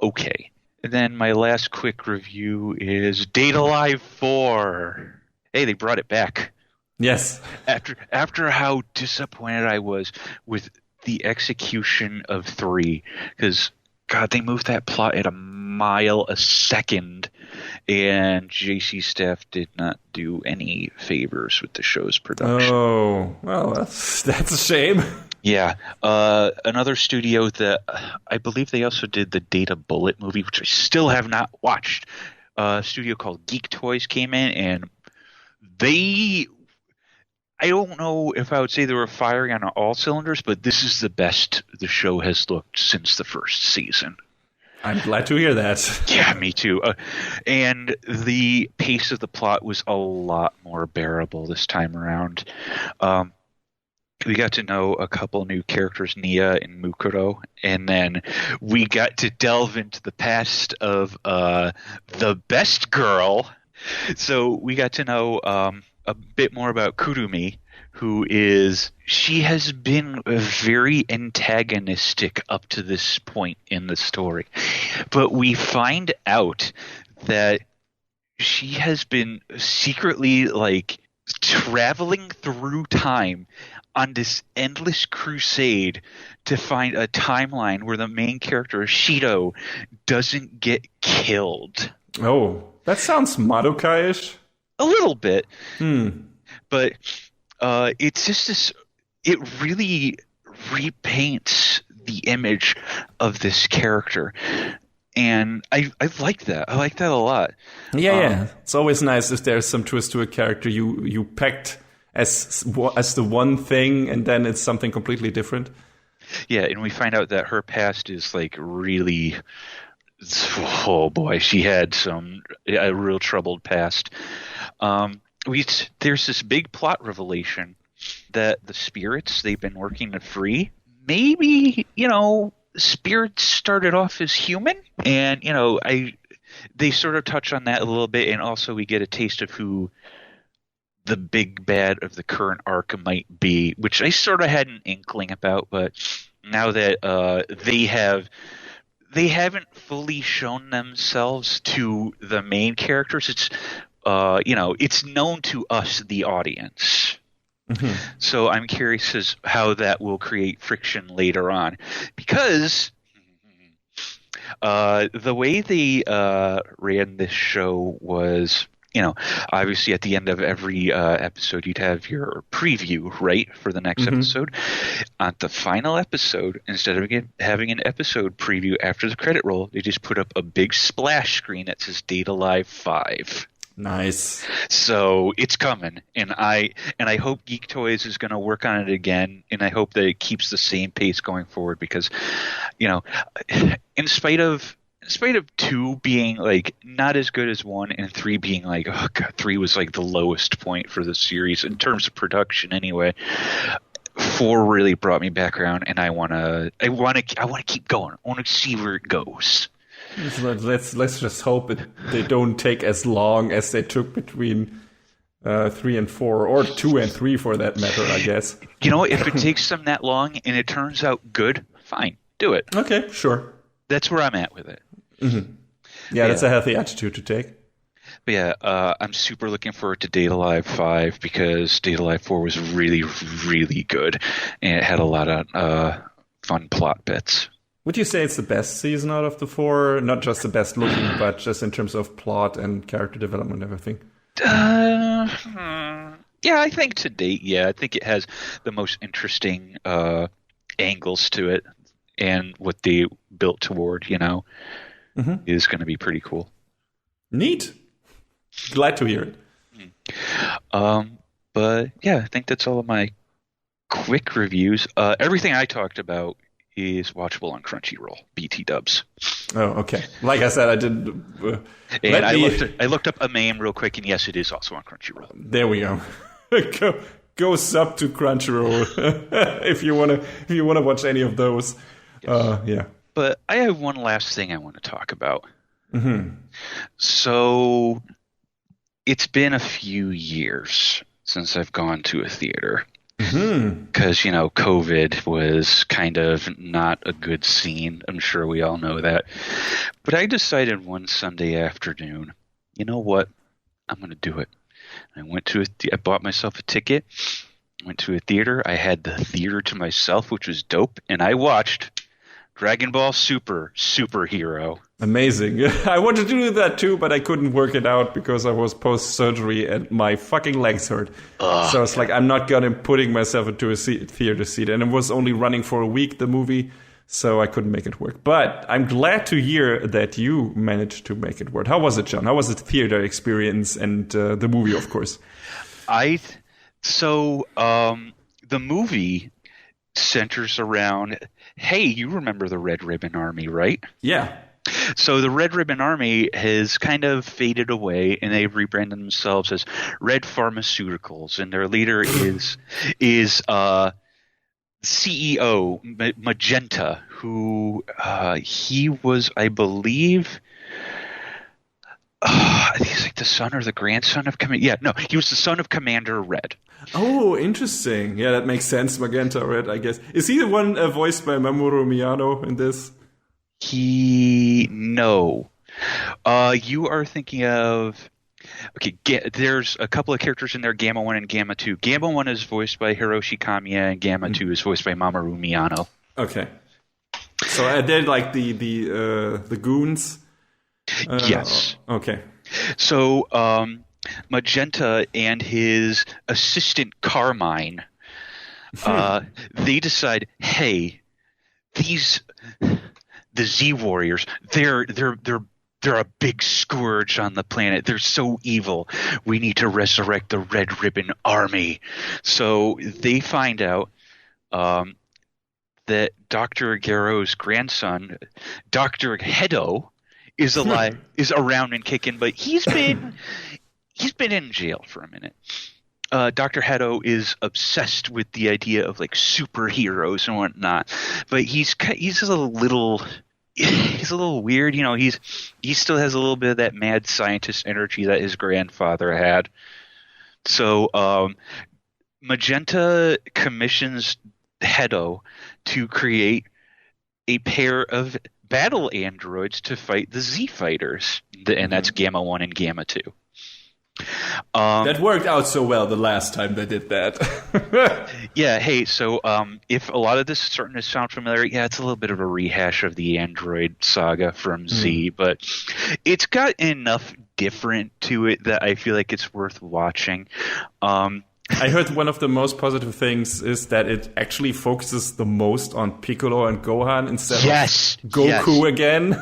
Speaker 2: okay. And then my last quick review is Date A Live 4. Hey, they brought it back.
Speaker 1: Yes.
Speaker 2: After how disappointed I was with the execution of 3, because God, they moved that plot at a mile a second, and JC staff did not do any favors with the show's production.
Speaker 1: Oh, well, that's a shame.
Speaker 2: Yeah. Another studio that I believe they also did the Data Bullet movie, which I still have not watched. A studio called Geek Toys came in, and I don't know if I would say they were firing on all cylinders, but this is the best the show has looked since the first season.
Speaker 1: I'm glad to hear that.
Speaker 2: Yeah, me too. And the pace of the plot was a lot more bearable this time around. We got to know a couple new characters, Nia and Mukuro, and then we got to delve into the past of the best girl. So we got to know a bit more about Kurumi, she has been very antagonistic up to this point in the story. But we find out that she has been secretly like traveling through time on this endless crusade to find a timeline where the main character, Shido, doesn't get killed.
Speaker 1: Oh, that sounds Madoka-ish.
Speaker 2: A little bit. But it's just this – it really repaints the image of this character. And I like that. I like that a lot.
Speaker 1: Yeah. It's always nice if there's some twist to a character you pecked as the one thing, and then it's something completely different.
Speaker 2: Yeah, and we find out that her past is like really, oh boy, she had a real troubled past. There's this big plot revelation that the spirits they've been working to free, maybe, you know, spirits started off as human, and you know, they sort of touch on that a little bit, and also we get a taste of who the big bad of the current arc might be, which I sort of had an inkling about, but now that they haven't fully shown themselves to the main characters, it's you know, it's known to us, the audience. Mm-hmm. So I'm curious as how that will create friction later on, because the way they ran this show was, you know, obviously at the end of every episode, you'd have your preview, right, for the next episode. On the final episode, instead of having an episode preview after the credit roll, they just put up a big splash screen that says Data Live 5.
Speaker 1: Nice. So
Speaker 2: it's coming, and I hope Geek Toys is going to work on it again, and I hope that it keeps the same pace going forward, because, you know, in spite of 2 being like not as good as 1, and 3 being like, oh god, 3 was like the lowest point for the series in terms of production anyway. 4 really brought me back around, and I want to keep going. I want to see where it goes.
Speaker 1: Let's just hope they don't take as long as they took between 3 and 4, or 2 and 3 for that matter, I guess.
Speaker 2: You know, if it takes them that long and it turns out good, fine, do it.
Speaker 1: Okay, sure.
Speaker 2: That's where I'm at with it.
Speaker 1: Mm-hmm. Yeah, that's a healthy attitude to take.
Speaker 2: But yeah, I'm super looking forward to Data Live 5 because Data Live 4 was really, really good, and it had a lot of fun plot bits.
Speaker 1: Would you say it's the best season out of the 4? Not just the best looking, but just in terms of plot and character development and everything?
Speaker 2: Yeah, I think to date, yeah. I think it has the most interesting angles to it, and what they built toward, is going to be pretty cool.
Speaker 1: Neat. Glad to hear it.
Speaker 2: But yeah, I think that's all of my quick reviews. Everything I talked about is watchable on Crunchyroll, BT dubs.
Speaker 1: Oh, okay. Like I said, I didn't.
Speaker 2: And I looked up AMAIM real quick, and yes, it is also on Crunchyroll.
Speaker 1: There we go. Go sub to Crunchyroll if you wanna watch any of those.
Speaker 2: Yes.
Speaker 1: Yeah.
Speaker 2: But I have one last thing I want to talk about.
Speaker 1: Mm-hmm.
Speaker 2: So it's been a few years since I've gone to a theater. Because, COVID was kind of not a good scene. I'm sure we all know that. But I decided one Sunday afternoon, you know what? I'm going to do it. I went to I bought myself a ticket, went to a theater. I had the theater to myself, which was dope. And I watched Dragon Ball Superhero.
Speaker 1: Amazing. I wanted to do that too, but I couldn't work it out because I was post-surgery and my fucking legs hurt. So it's like, I'm not gonna putting myself into a theater seat. And it was only running for a week, the movie, so I couldn't make it work. But I'm glad to hear that you managed to make it work. How was it, John? How was the theater experience and the movie, of course?
Speaker 2: The movie centers around, hey, you remember the Red Ribbon Army, right?
Speaker 1: Yeah.
Speaker 2: So the Red Ribbon Army has kind of faded away, and they've rebranded themselves as Red Pharmaceuticals, and their leader is CEO Magenta, who he was, I believe. I think he's like the son or the grandson of Commander. Yeah, no, he was the son of Commander Red.
Speaker 1: Oh, interesting. Yeah, that makes sense. Magenta Red, I guess. Is he the one voiced by Mamoru Miyano in this?
Speaker 2: No. You are thinking of... Okay, there's a couple of characters in there, Gamma 1 and Gamma 2. Gamma 1 is voiced by Hiroshi Kamiya, and Gamma 2 is voiced by Mamoru Miyano.
Speaker 1: Okay. So they're like the goons?
Speaker 2: Yes.
Speaker 1: Okay.
Speaker 2: So Magenta and his assistant Carmine, they decide, hey, the Z Warriors, they're a big scourge on the planet. They're so evil. We need to resurrect the Red Ribbon Army. So they find out that Dr. Gero's grandson, Dr. Hedo, is alive, is around and kicking, but he's been in jail for a minute. Dr. Hedo is obsessed with the idea of like superheroes and whatnot, but he's a little weird. He still has a little bit of that mad scientist energy that his grandfather had. So Magenta commissions Hedo to create a pair of battle androids to fight the Z fighters, and that's Gamma 1 and Gamma 2.
Speaker 1: That worked out so well the last time they did that.
Speaker 2: Yeah, hey, so if a lot of this is starting to sound familiar, yeah, it's a little bit of a rehash of the Android saga from Z, but it's got enough different to it that I feel like it's worth watching.
Speaker 1: I heard one of the most positive things is that it actually focuses the most on Piccolo and Gohan instead of Goku again.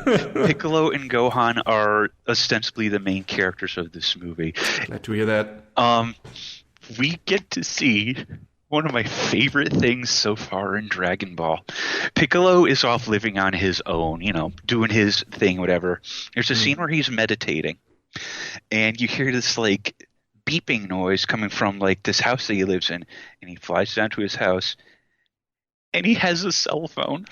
Speaker 2: Piccolo and Gohan are ostensibly the main characters of this movie.
Speaker 1: Glad to hear that.
Speaker 2: We get to see one of my favorite things so far in Dragon Ball. Piccolo is off living on his own, doing his thing, whatever. There's a scene where he's meditating, and you hear this beeping noise coming from this house that he lives in, and he flies down to his house, and he has a cell phone,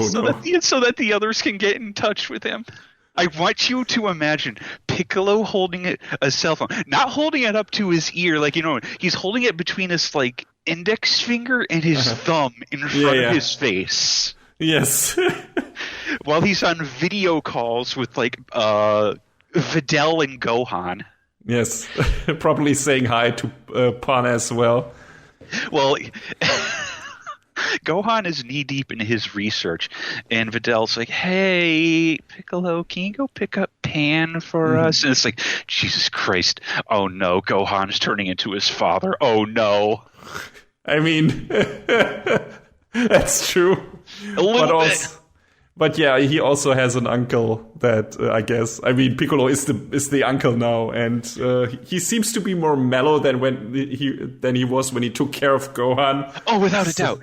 Speaker 2: so that the others can get in touch with him. I want you to imagine Piccolo holding a cell phone, not holding it up to his ear, he's holding it between his index finger and his thumb in front of his face.
Speaker 1: Yes.
Speaker 2: While he's on video calls with Videl and Gohan.
Speaker 1: Yes, probably saying hi to Pan as well.
Speaker 2: Well, Gohan is knee-deep in his research, and Videl's like, hey, Piccolo, can you go pick up Pan for us? And it's like, Jesus Christ. Oh, no, Gohan is turning into his father. Oh, no.
Speaker 1: I mean, that's true.
Speaker 2: A little bit.
Speaker 1: But yeah, he also has an uncle that I guess. I mean, Piccolo is the uncle now, and he seems to be more mellow than he was when he took care of Gohan.
Speaker 2: Oh, without a doubt.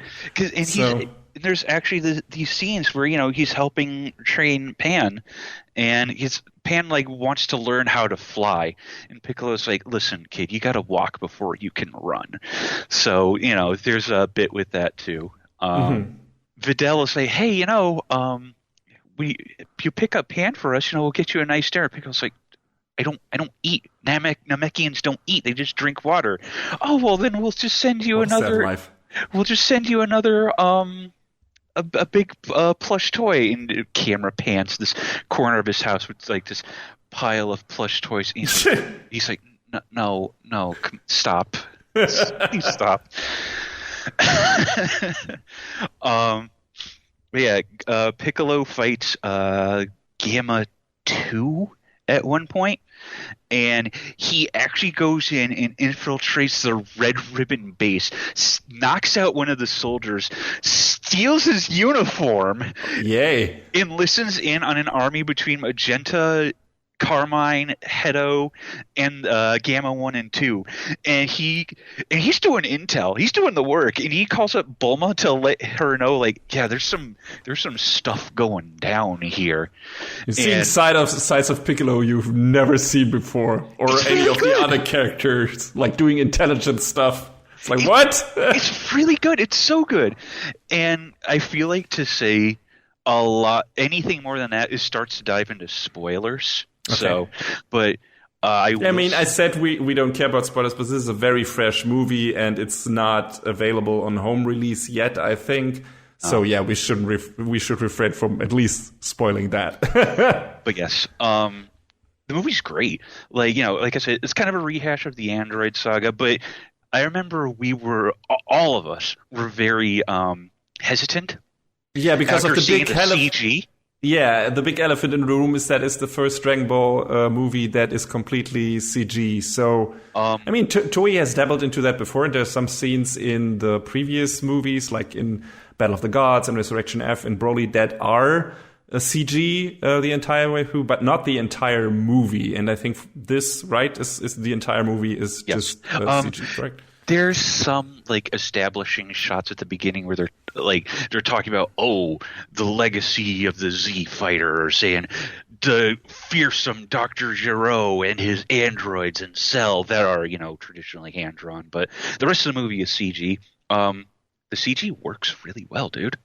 Speaker 2: There's actually these scenes where he's helping train Pan, and Pan wants to learn how to fly, and Piccolo's like, "Listen, kid, you got to walk before you can run." So there's a bit with that too. Videl will say, "Hey, if you pick up Pan for us, we'll get you a nice dinner." Piccolo's like, I don't eat. Namekians don't eat. They just drink water." "Oh, well, then we'll just send you another. We'll just send you another a big plush toy." And the camera pans this corner of his house with this pile of plush toys. And he's like, "No, stop, please stop." Piccolo fights Gamma 2 at one point, and he actually goes in and infiltrates the Red Ribbon base, knocks out one of the soldiers, steals his uniform,
Speaker 1: yay,
Speaker 2: and listens in on an army between Magenta, Carmine, Hedo, and Gamma 1 and 2, and he's doing intel. He's doing the work, and he calls up Bulma to let her know, there's some stuff going down here.
Speaker 1: You've seen sides of Piccolo you've never seen before, or any of the other characters, doing intelligent stuff. It's like, what?
Speaker 2: It's really good. It's so good, and I feel like to say anything more than that starts to dive into spoilers. Okay. So, but I
Speaker 1: said we don't care about spoilers, but this is a very fresh movie, and it's not available on home release yet, I think. So yeah, we should refrain from at least spoiling that.
Speaker 2: But yes, the movie's great. Like I said, it's kind of a rehash of the Android saga, but I remember all of us were very hesitant.
Speaker 1: Yeah, because of the big
Speaker 2: CG.
Speaker 1: Yeah, the big elephant in the room is that it's the first Dragon Ball movie that is completely CG. So, Toei has dabbled into that before. And there's some scenes in the previous movies, like in Battle of the Gods and Resurrection F and Broly, that are CG the entire way through, but not the entire movie. And I think this, right, is the entire movie is just CG, correct?
Speaker 2: There's some establishing shots at the beginning where they're talking about the legacy of the Z fighter, or saying the fearsome Dr. Gero and his androids and Cell that are traditionally hand drawn, but the rest of the movie is CG. The CG works really well, dude.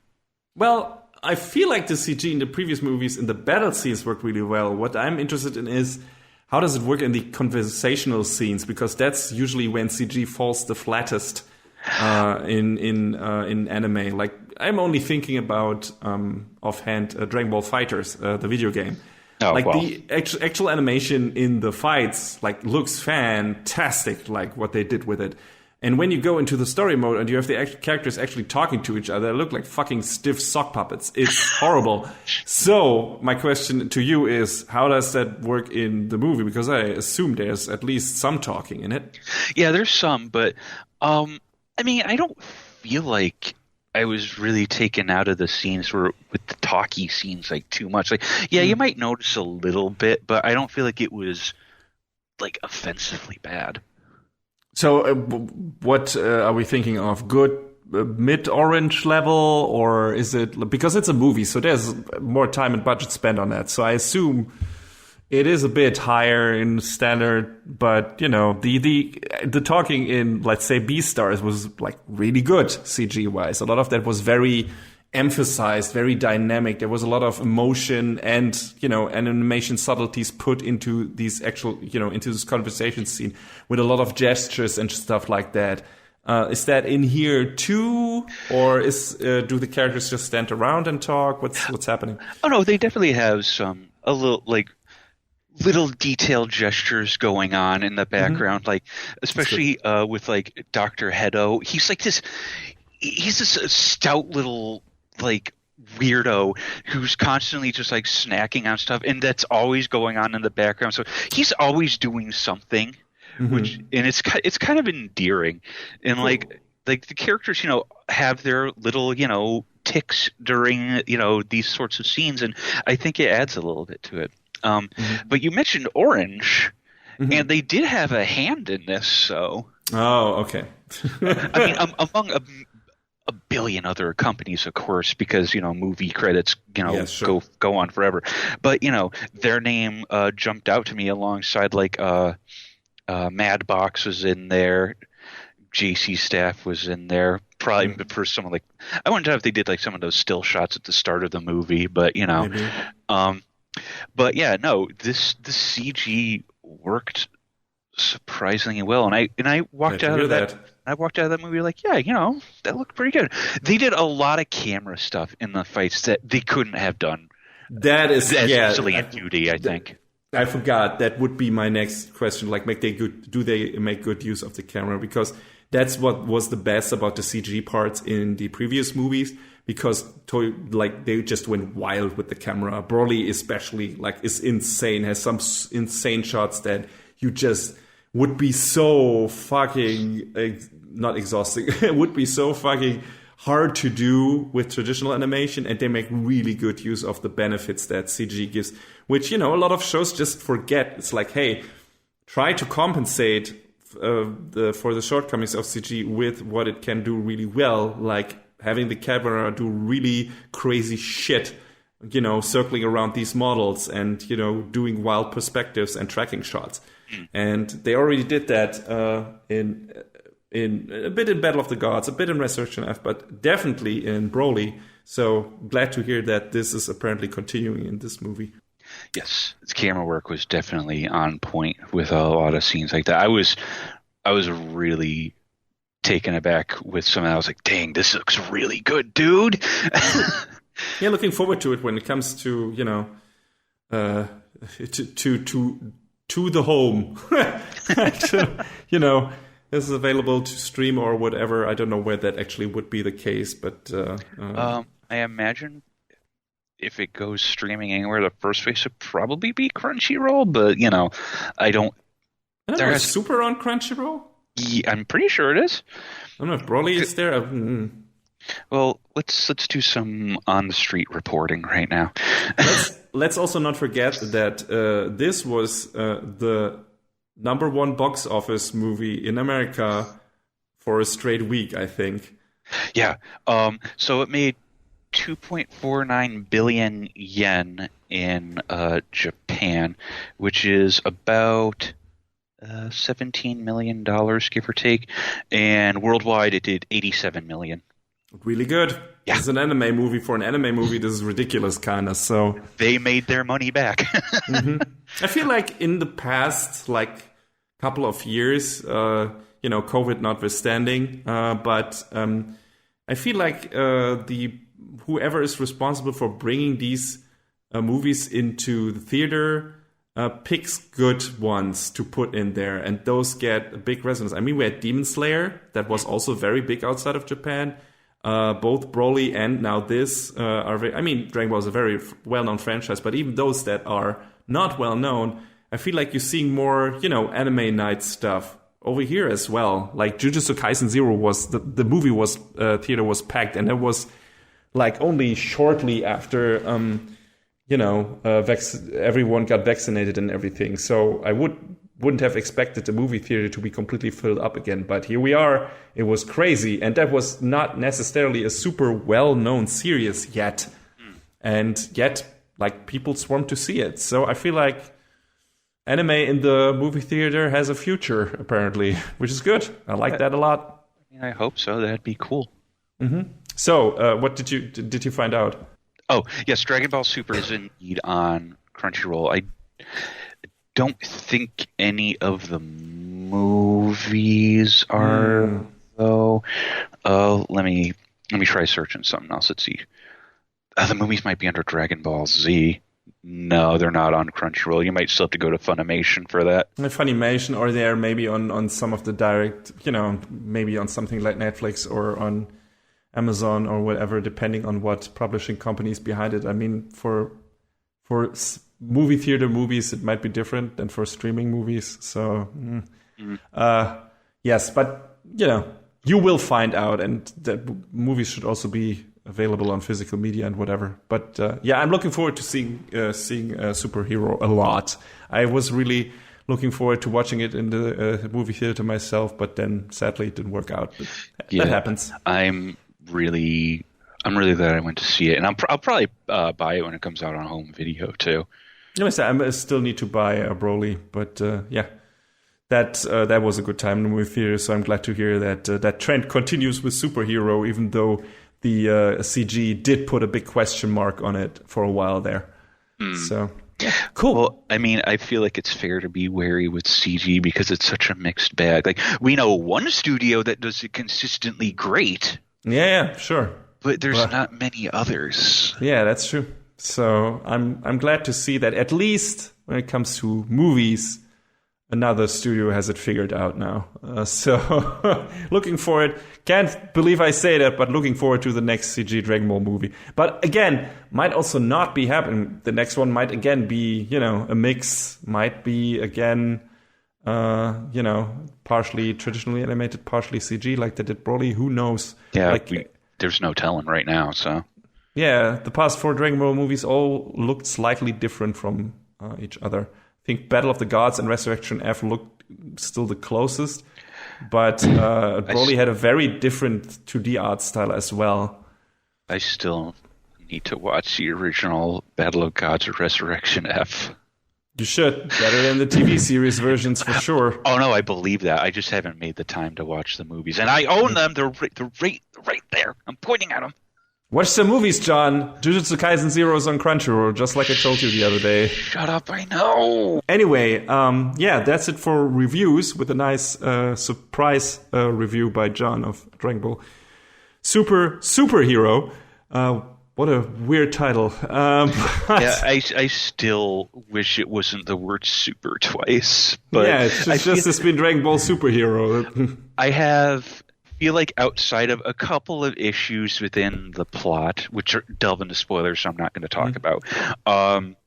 Speaker 1: Well, I feel like the CG in the previous movies in the battle scenes worked really well. What I'm interested in is, how does it work in the conversational scenes? Because that's usually when CG falls the flattest in anime. I'm only thinking about offhand Dragon Ball FighterZ, the video game. The actual animation in the fights looks fantastic, what they did with it. And when you go into the story mode and you have the characters actually talking to each other, they look like fucking stiff sock puppets. It's horrible. So my question to you is, how does that work in the movie? Because I assume there's at least some talking in it.
Speaker 2: Yeah, there's some, but I don't feel like I was really taken out of the scenes with the talky scenes too much. You might notice a little bit, but I don't feel like it was offensively bad.
Speaker 1: So what are we thinking of? Good mid-orange level, or is it, because it's a movie, so there's more time and budget spent on that. So I assume it is a bit higher in standard, but the talking in, let's say, Beastars was really good CG wise. A lot of that was very emphasized, very dynamic. There was a lot of emotion and animation subtleties put into these into this conversation scene with a lot of gestures and stuff like that. Is that in here too, or do the characters just stand around and talk? What's happening?
Speaker 2: Oh no, they definitely have some a little little detailed gestures going on in the background, like especially with like Dr. Hedo. He's this stout little like weirdo who's constantly just like snacking on stuff, and that's always going on in the background. So he's always doing something, and it's kind of endearing, and like the characters, have their little ticks during these sorts of scenes, and I think it adds a little bit to it. But you mentioned Orange, and they did have a hand in this. So
Speaker 1: okay.
Speaker 2: I mean, among a billion other companies, of course, because movie credits go on forever. But their name jumped out to me alongside like Mad Box was in there. JC Staff was in there, probably for some of like, I wonder if they did like some of those still shots at the start of the movie, but but yeah, no, this CG worked surprisingly well, and I walked out of that. I walked out of that movie like, that looked pretty good. They did a lot of camera stuff in the fights that they couldn't have done.
Speaker 1: That is
Speaker 2: easily in Cutie, I think.
Speaker 1: I forgot. That would be my next question. Like, do they make good use of the camera? Because that's what was the best about the CG parts in the previous movies. Because they just went wild with the camera. Broly especially is insane. Has some insane shots that you just would be so fucking not exhausting. It would be so fucking hard to do with traditional animation, and they make really good use of the benefits that CG gives, which a lot of shows just forget. It's like, hey, try to compensate for the shortcomings of CG with what it can do really well, like having the camera do really crazy shit, circling around these models and doing wild perspectives and tracking shots. And they already did that in a bit in Battle of the Gods, a bit in Resurrection F, but definitely in Broly. So glad to hear that this is apparently continuing in this movie.
Speaker 2: Yes, its camera work was definitely on point with a lot of scenes like that. I was really taken aback with some. I was like, "Dang, this looks really good, dude!"
Speaker 1: Yeah, looking forward to it when it comes to to the home. This is available to stream or whatever. I don't know where that actually would be the case, but
Speaker 2: I imagine if it goes streaming anywhere, the first place would probably be Crunchyroll. But I don't.
Speaker 1: Is Super on Crunchyroll?
Speaker 2: Yeah, I'm pretty sure it is.
Speaker 1: I don't know if Broly is there.
Speaker 2: Well, let's do some on the street reporting right now.
Speaker 1: Let's also not forget that this was the #1 box office movie in America for a straight week, I think.
Speaker 2: Yeah. So it made 2.49 billion yen in Japan, which is about $17 million, give or take. And worldwide, it did 87 million.
Speaker 1: Really good.
Speaker 2: Yeah.
Speaker 1: This is an anime movie. For an anime movie, this is ridiculous, kind of. So
Speaker 2: they made their money back.
Speaker 1: I feel like in the past, couple of years, COVID notwithstanding, but I feel like whoever is responsible for bringing these movies into the theater picks good ones to put in there, and those get a big resonance. I mean, we had Demon Slayer that was also very big outside of Japan. Both Broly and now this are very. I mean, Dragon Ball is a very well-known franchise, but even those that are not well-known, I feel like you're seeing more, anime night stuff over here as well. Like Jujutsu Kaisen Zero was the movie was theater was packed, and it was only shortly after everyone got vaccinated and everything. So I wouldn't have expected the movie theater to be completely filled up again. But here we are. It was crazy. And that was not necessarily a super well-known series yet. And yet, people swarmed to see it. So I feel like anime in the movie theater has a future, apparently, which is good. I like that a lot.
Speaker 2: I hope so. That'd be cool.
Speaker 1: Mm-hmm. So what did you find out?
Speaker 2: Oh, yes, Dragon Ball Super is indeed on Crunchyroll. I don't think any of the movies are, though. Let me try searching something else. Let's see. The movies might be under Dragon Ball Z. No, they're not on Crunchyroll. You might still have to go to Funimation for that.
Speaker 1: Funimation, or they're maybe on some of the direct, maybe on something like Netflix or on Amazon or whatever, depending on what publishing companies behind it. I mean, for movie theater movies, it might be different than for streaming movies. So, yes, but you will find out, and the movies should also be available on physical media and whatever. But I'm looking forward to seeing Superhero a lot. I was really looking forward to watching it in the movie theater myself, but then sadly it didn't work out. But that happens.
Speaker 2: I'm really glad I went to see it, and I'll probably buy it when it comes out on home video too.
Speaker 1: I still need to buy a Broly, but that was a good time in the movie theater. So I'm glad to hear that that trend continues with Superhero, even though the CG did put a big question mark on it for a while there. So cool.
Speaker 2: Well, I mean, I feel like it's fair to be wary with CG because it's such a mixed bag. Like, we know one studio that does it consistently great.
Speaker 1: Yeah, sure.
Speaker 2: But there's not many others.
Speaker 1: Yeah, that's true. So I'm glad to see that at least when it comes to movies, another studio has it figured out now. So looking forward. Can't believe I say that, but looking forward to the next CG Dragon Ball movie. But again, might also not be happening. The next one might again be, a mix. Might be again, partially traditionally animated, partially CG, like they did Broly. Who knows?
Speaker 2: Yeah, there's no telling right now. So
Speaker 1: yeah, the past 4 Dragon Ball movies all looked slightly different from each other. I think Battle of the Gods and Resurrection F looked still the closest, but Broly had a very different 2D art style as well.
Speaker 2: I still need to watch the original Battle of Gods or Resurrection F.
Speaker 1: You should. Better than the TV series versions for sure.
Speaker 2: Oh no, I believe that. I just haven't made the time to watch the movies, and I own them. They're right there. I'm pointing at them.
Speaker 1: Watch some movies, John. Jujutsu Kaisen 0 is on Crunchyroll, just like I told you the other day.
Speaker 2: Shut up, I know.
Speaker 1: Anyway, that's it for reviews, with a nice surprise review by John of Dragon Ball Superhero. What a weird title.
Speaker 2: I still wish it wasn't the word super twice. But
Speaker 1: yeah, it's been Dragon Ball Superhero.
Speaker 2: I feel like outside of a couple of issues within the plot, which delve into spoilers, so I'm not going to talk about.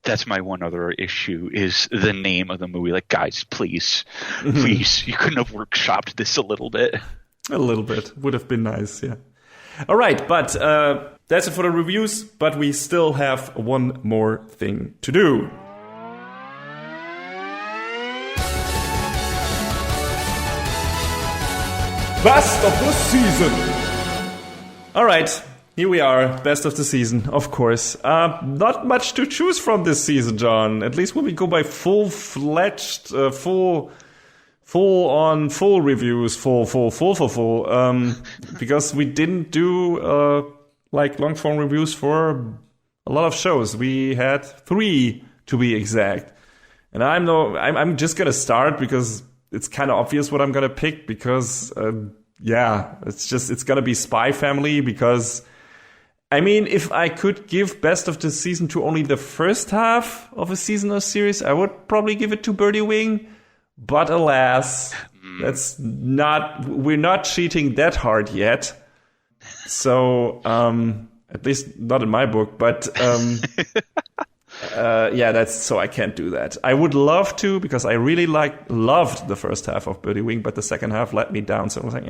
Speaker 2: That's my one other issue, is the name of the movie. Like, guys, please, you couldn't have workshopped this a little bit.
Speaker 1: A little bit would have been nice, yeah. All right, but that's it for the reviews. But we still have one more thing to do. Best of the season. All right, here we are, best of the season, of course. Not much to choose from this season, John. At least when we go by full-fledged, full reviews, full. Because we didn't do long-form reviews for a lot of shows. We had 3 to be exact, and I'm just gonna start because it's kind of obvious what I'm gonna pick, because it's gonna be Spy Family. Because I mean, if I could give best of the season to only the first half of a season or series, I would probably give it to Birdie Wing. But alas, we're not cheating that hard yet. So at least not in my book, but so I can't do that. I would love to, because I really loved the first half of Birdie Wing, but the second half let me down. So I was like,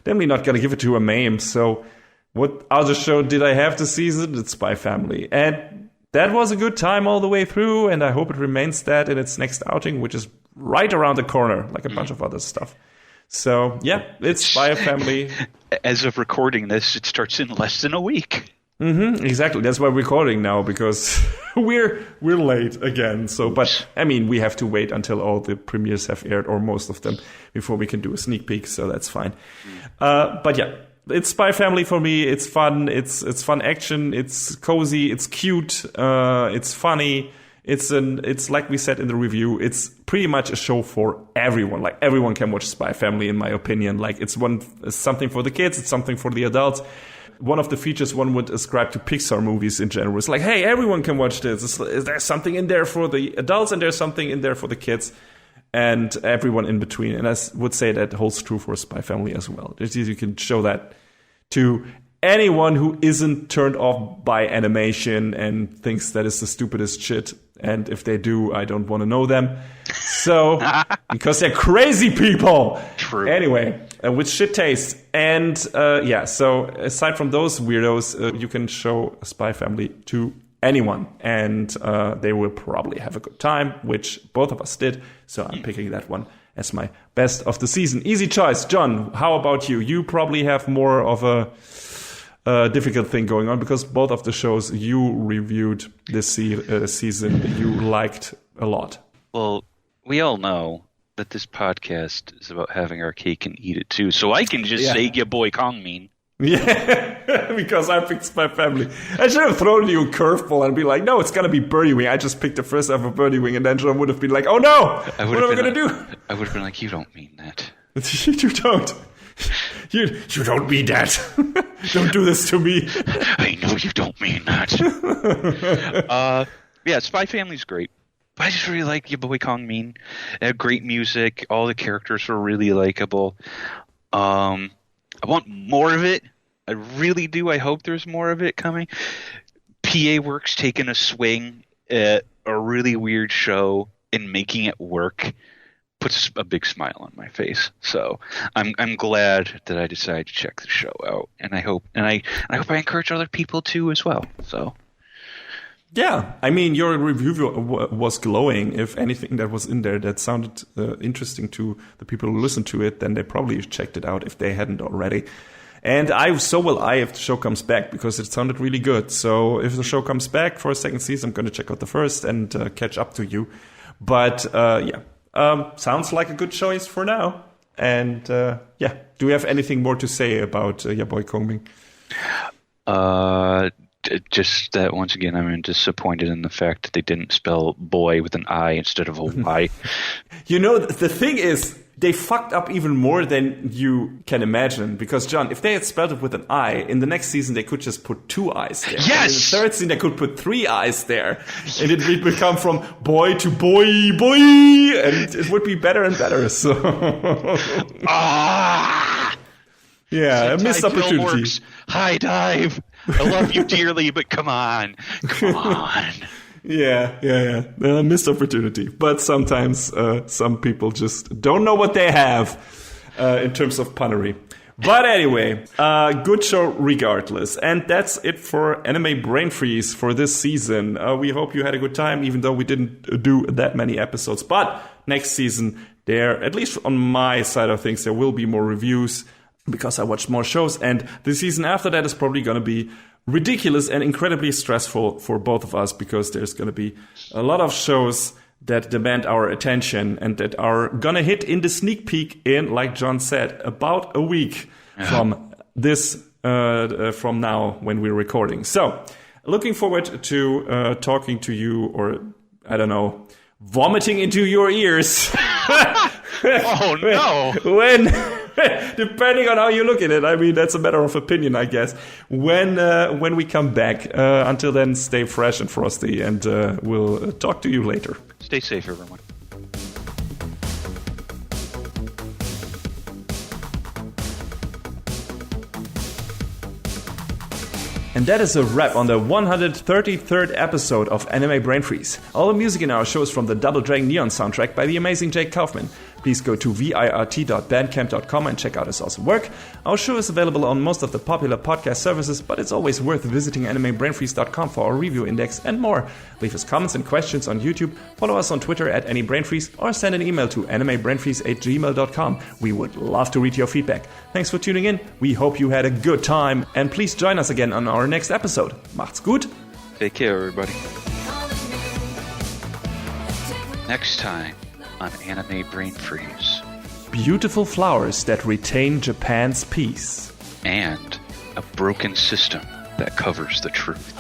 Speaker 1: definitely not gonna give it to AMAIM. So what other show did I have this season? It's Spy Family, and that was a good time all the way through, and I hope it remains that in its next outing, which is right around the corner, like a bunch of other stuff. So yeah, it's Spy Family.
Speaker 2: As of recording this, it starts in less than a week.
Speaker 1: Exactly. That's why we're recording now, because we're late again. So, but I mean, we have to wait until all the premieres have aired, or most of them, before we can do a sneak peek. So that's fine. But yeah, it's Spy Family for me. It's fun. It's fun action. It's cozy. It's cute. It's funny. It's like we said in the review, it's pretty much a show for everyone. Like, everyone can watch Spy Family, in my opinion. Like, it's something for the kids, it's something for the adults. one of the features one would ascribe to Pixar movies in general. It's like, hey, everyone can watch this. There's something in there for the adults and there's something in there for the kids and everyone in between. And I would say that holds true for Spy Family as well. You can show that to anyone who isn't turned off by animation and thinks that is the stupidest shit. And if they do, I don't want to know them. So, because they're crazy people.
Speaker 2: True.
Speaker 1: Anyway, with shit taste. And so aside from those weirdos, you can show Spy Family to anyone. And they will probably have a good time, which both of us did. So I'm picking that one as my best of the season. Easy choice. John, how about you? You probably have more of a difficult thing going on because both of the shows you reviewed this season you liked a lot.
Speaker 2: Well, we all know that this podcast is about having our cake and eat it too, so I can just say your boy Kongmin.
Speaker 1: Yeah, because I picked Spy Family. I should have thrown you a curveball and be like, no, it's gonna be Birdie Wing. I just picked the first ever Birdie Wing, and then John would have been like, oh no, what am I gonna do?
Speaker 2: I would have been like, you don't mean that.
Speaker 1: You don't. You don't mean that. Don't do this to me.
Speaker 2: I know you don't mean that. Spy Family's great. But I just really like your boy Kongmin. Great music. All the characters were really likable. I want more of it. I really do. I hope there's more of it coming. PA Works taking a swing at a really weird show and making it work puts a big smile on my face. So I'm glad that I decided to check the show out, and I hope I encourage other people to as well. So
Speaker 1: yeah, I mean, your review was glowing. If anything that was in there that sounded interesting to the people who listened to it, then they probably checked it out if they hadn't already. And so will I if the show comes back, because it sounded really good. So if the show comes back for a second season, I'm going to check out the first and catch up to you. But sounds like a good choice for now. And do we have anything more to say about your boy Kongming?
Speaker 2: Just that once again, I'm disappointed in the fact that they didn't spell boy with an I instead of a Y.
Speaker 1: You know, the thing is, they fucked up even more than you can imagine. Because, John, if they had spelled it with an I, in the next season they could just put 2 I's there.
Speaker 2: Yes!
Speaker 1: And in the third season they could put 3 I's there. And it would become from boy to boy. And it would be better and better. So, yeah, a missed opportunity.
Speaker 2: High dive. I love you dearly, but come on.
Speaker 1: Yeah. Missed opportunity. But sometimes some people just don't know what they have in terms of punnery. But anyway, good show regardless. And that's it for Anime Brain Freeze for this season. We hope you had a good time, even though we didn't do that many episodes. But next season, at least on my side of things, there will be more reviews, because I watched more shows, and the season after that is probably going to be ridiculous and incredibly stressful for both of us, because there's going to be a lot of shows that demand our attention and that are going to hit in the sneak peek in, like John said, about a week from now when we're recording. So, looking forward to talking to you, or, I don't know, vomiting into your ears.
Speaker 2: Oh, no.
Speaker 1: Depending on how you look at it. I mean, that's a matter of opinion, I guess. When we come back. Until then, stay fresh and frosty, and we'll talk to you later.
Speaker 2: Stay safe, everyone.
Speaker 1: And that is a wrap on the 133rd episode of Anime Brain Freeze. All the music in our show is from the Double Dragon Neon soundtrack by the amazing Jake Kaufman. Please go to virt.bandcamp.com and check out his awesome work. Our show is available on most of the popular podcast services, but it's always worth visiting animebrainfreeze.com for our review index and more. Leave us comments and questions on YouTube, follow us on Twitter at AnyBrainFreeze, or send an email to animebrainfreeze@gmail.com. We would love to read your feedback. Thanks for tuning in. We hope you had a good time, and please join us again on our next episode. Macht's gut.
Speaker 2: Take care, everybody. Next time on Anime Brain Freeze.
Speaker 1: Beautiful flowers that retain Japan's peace.
Speaker 2: And a broken system that covers the truth.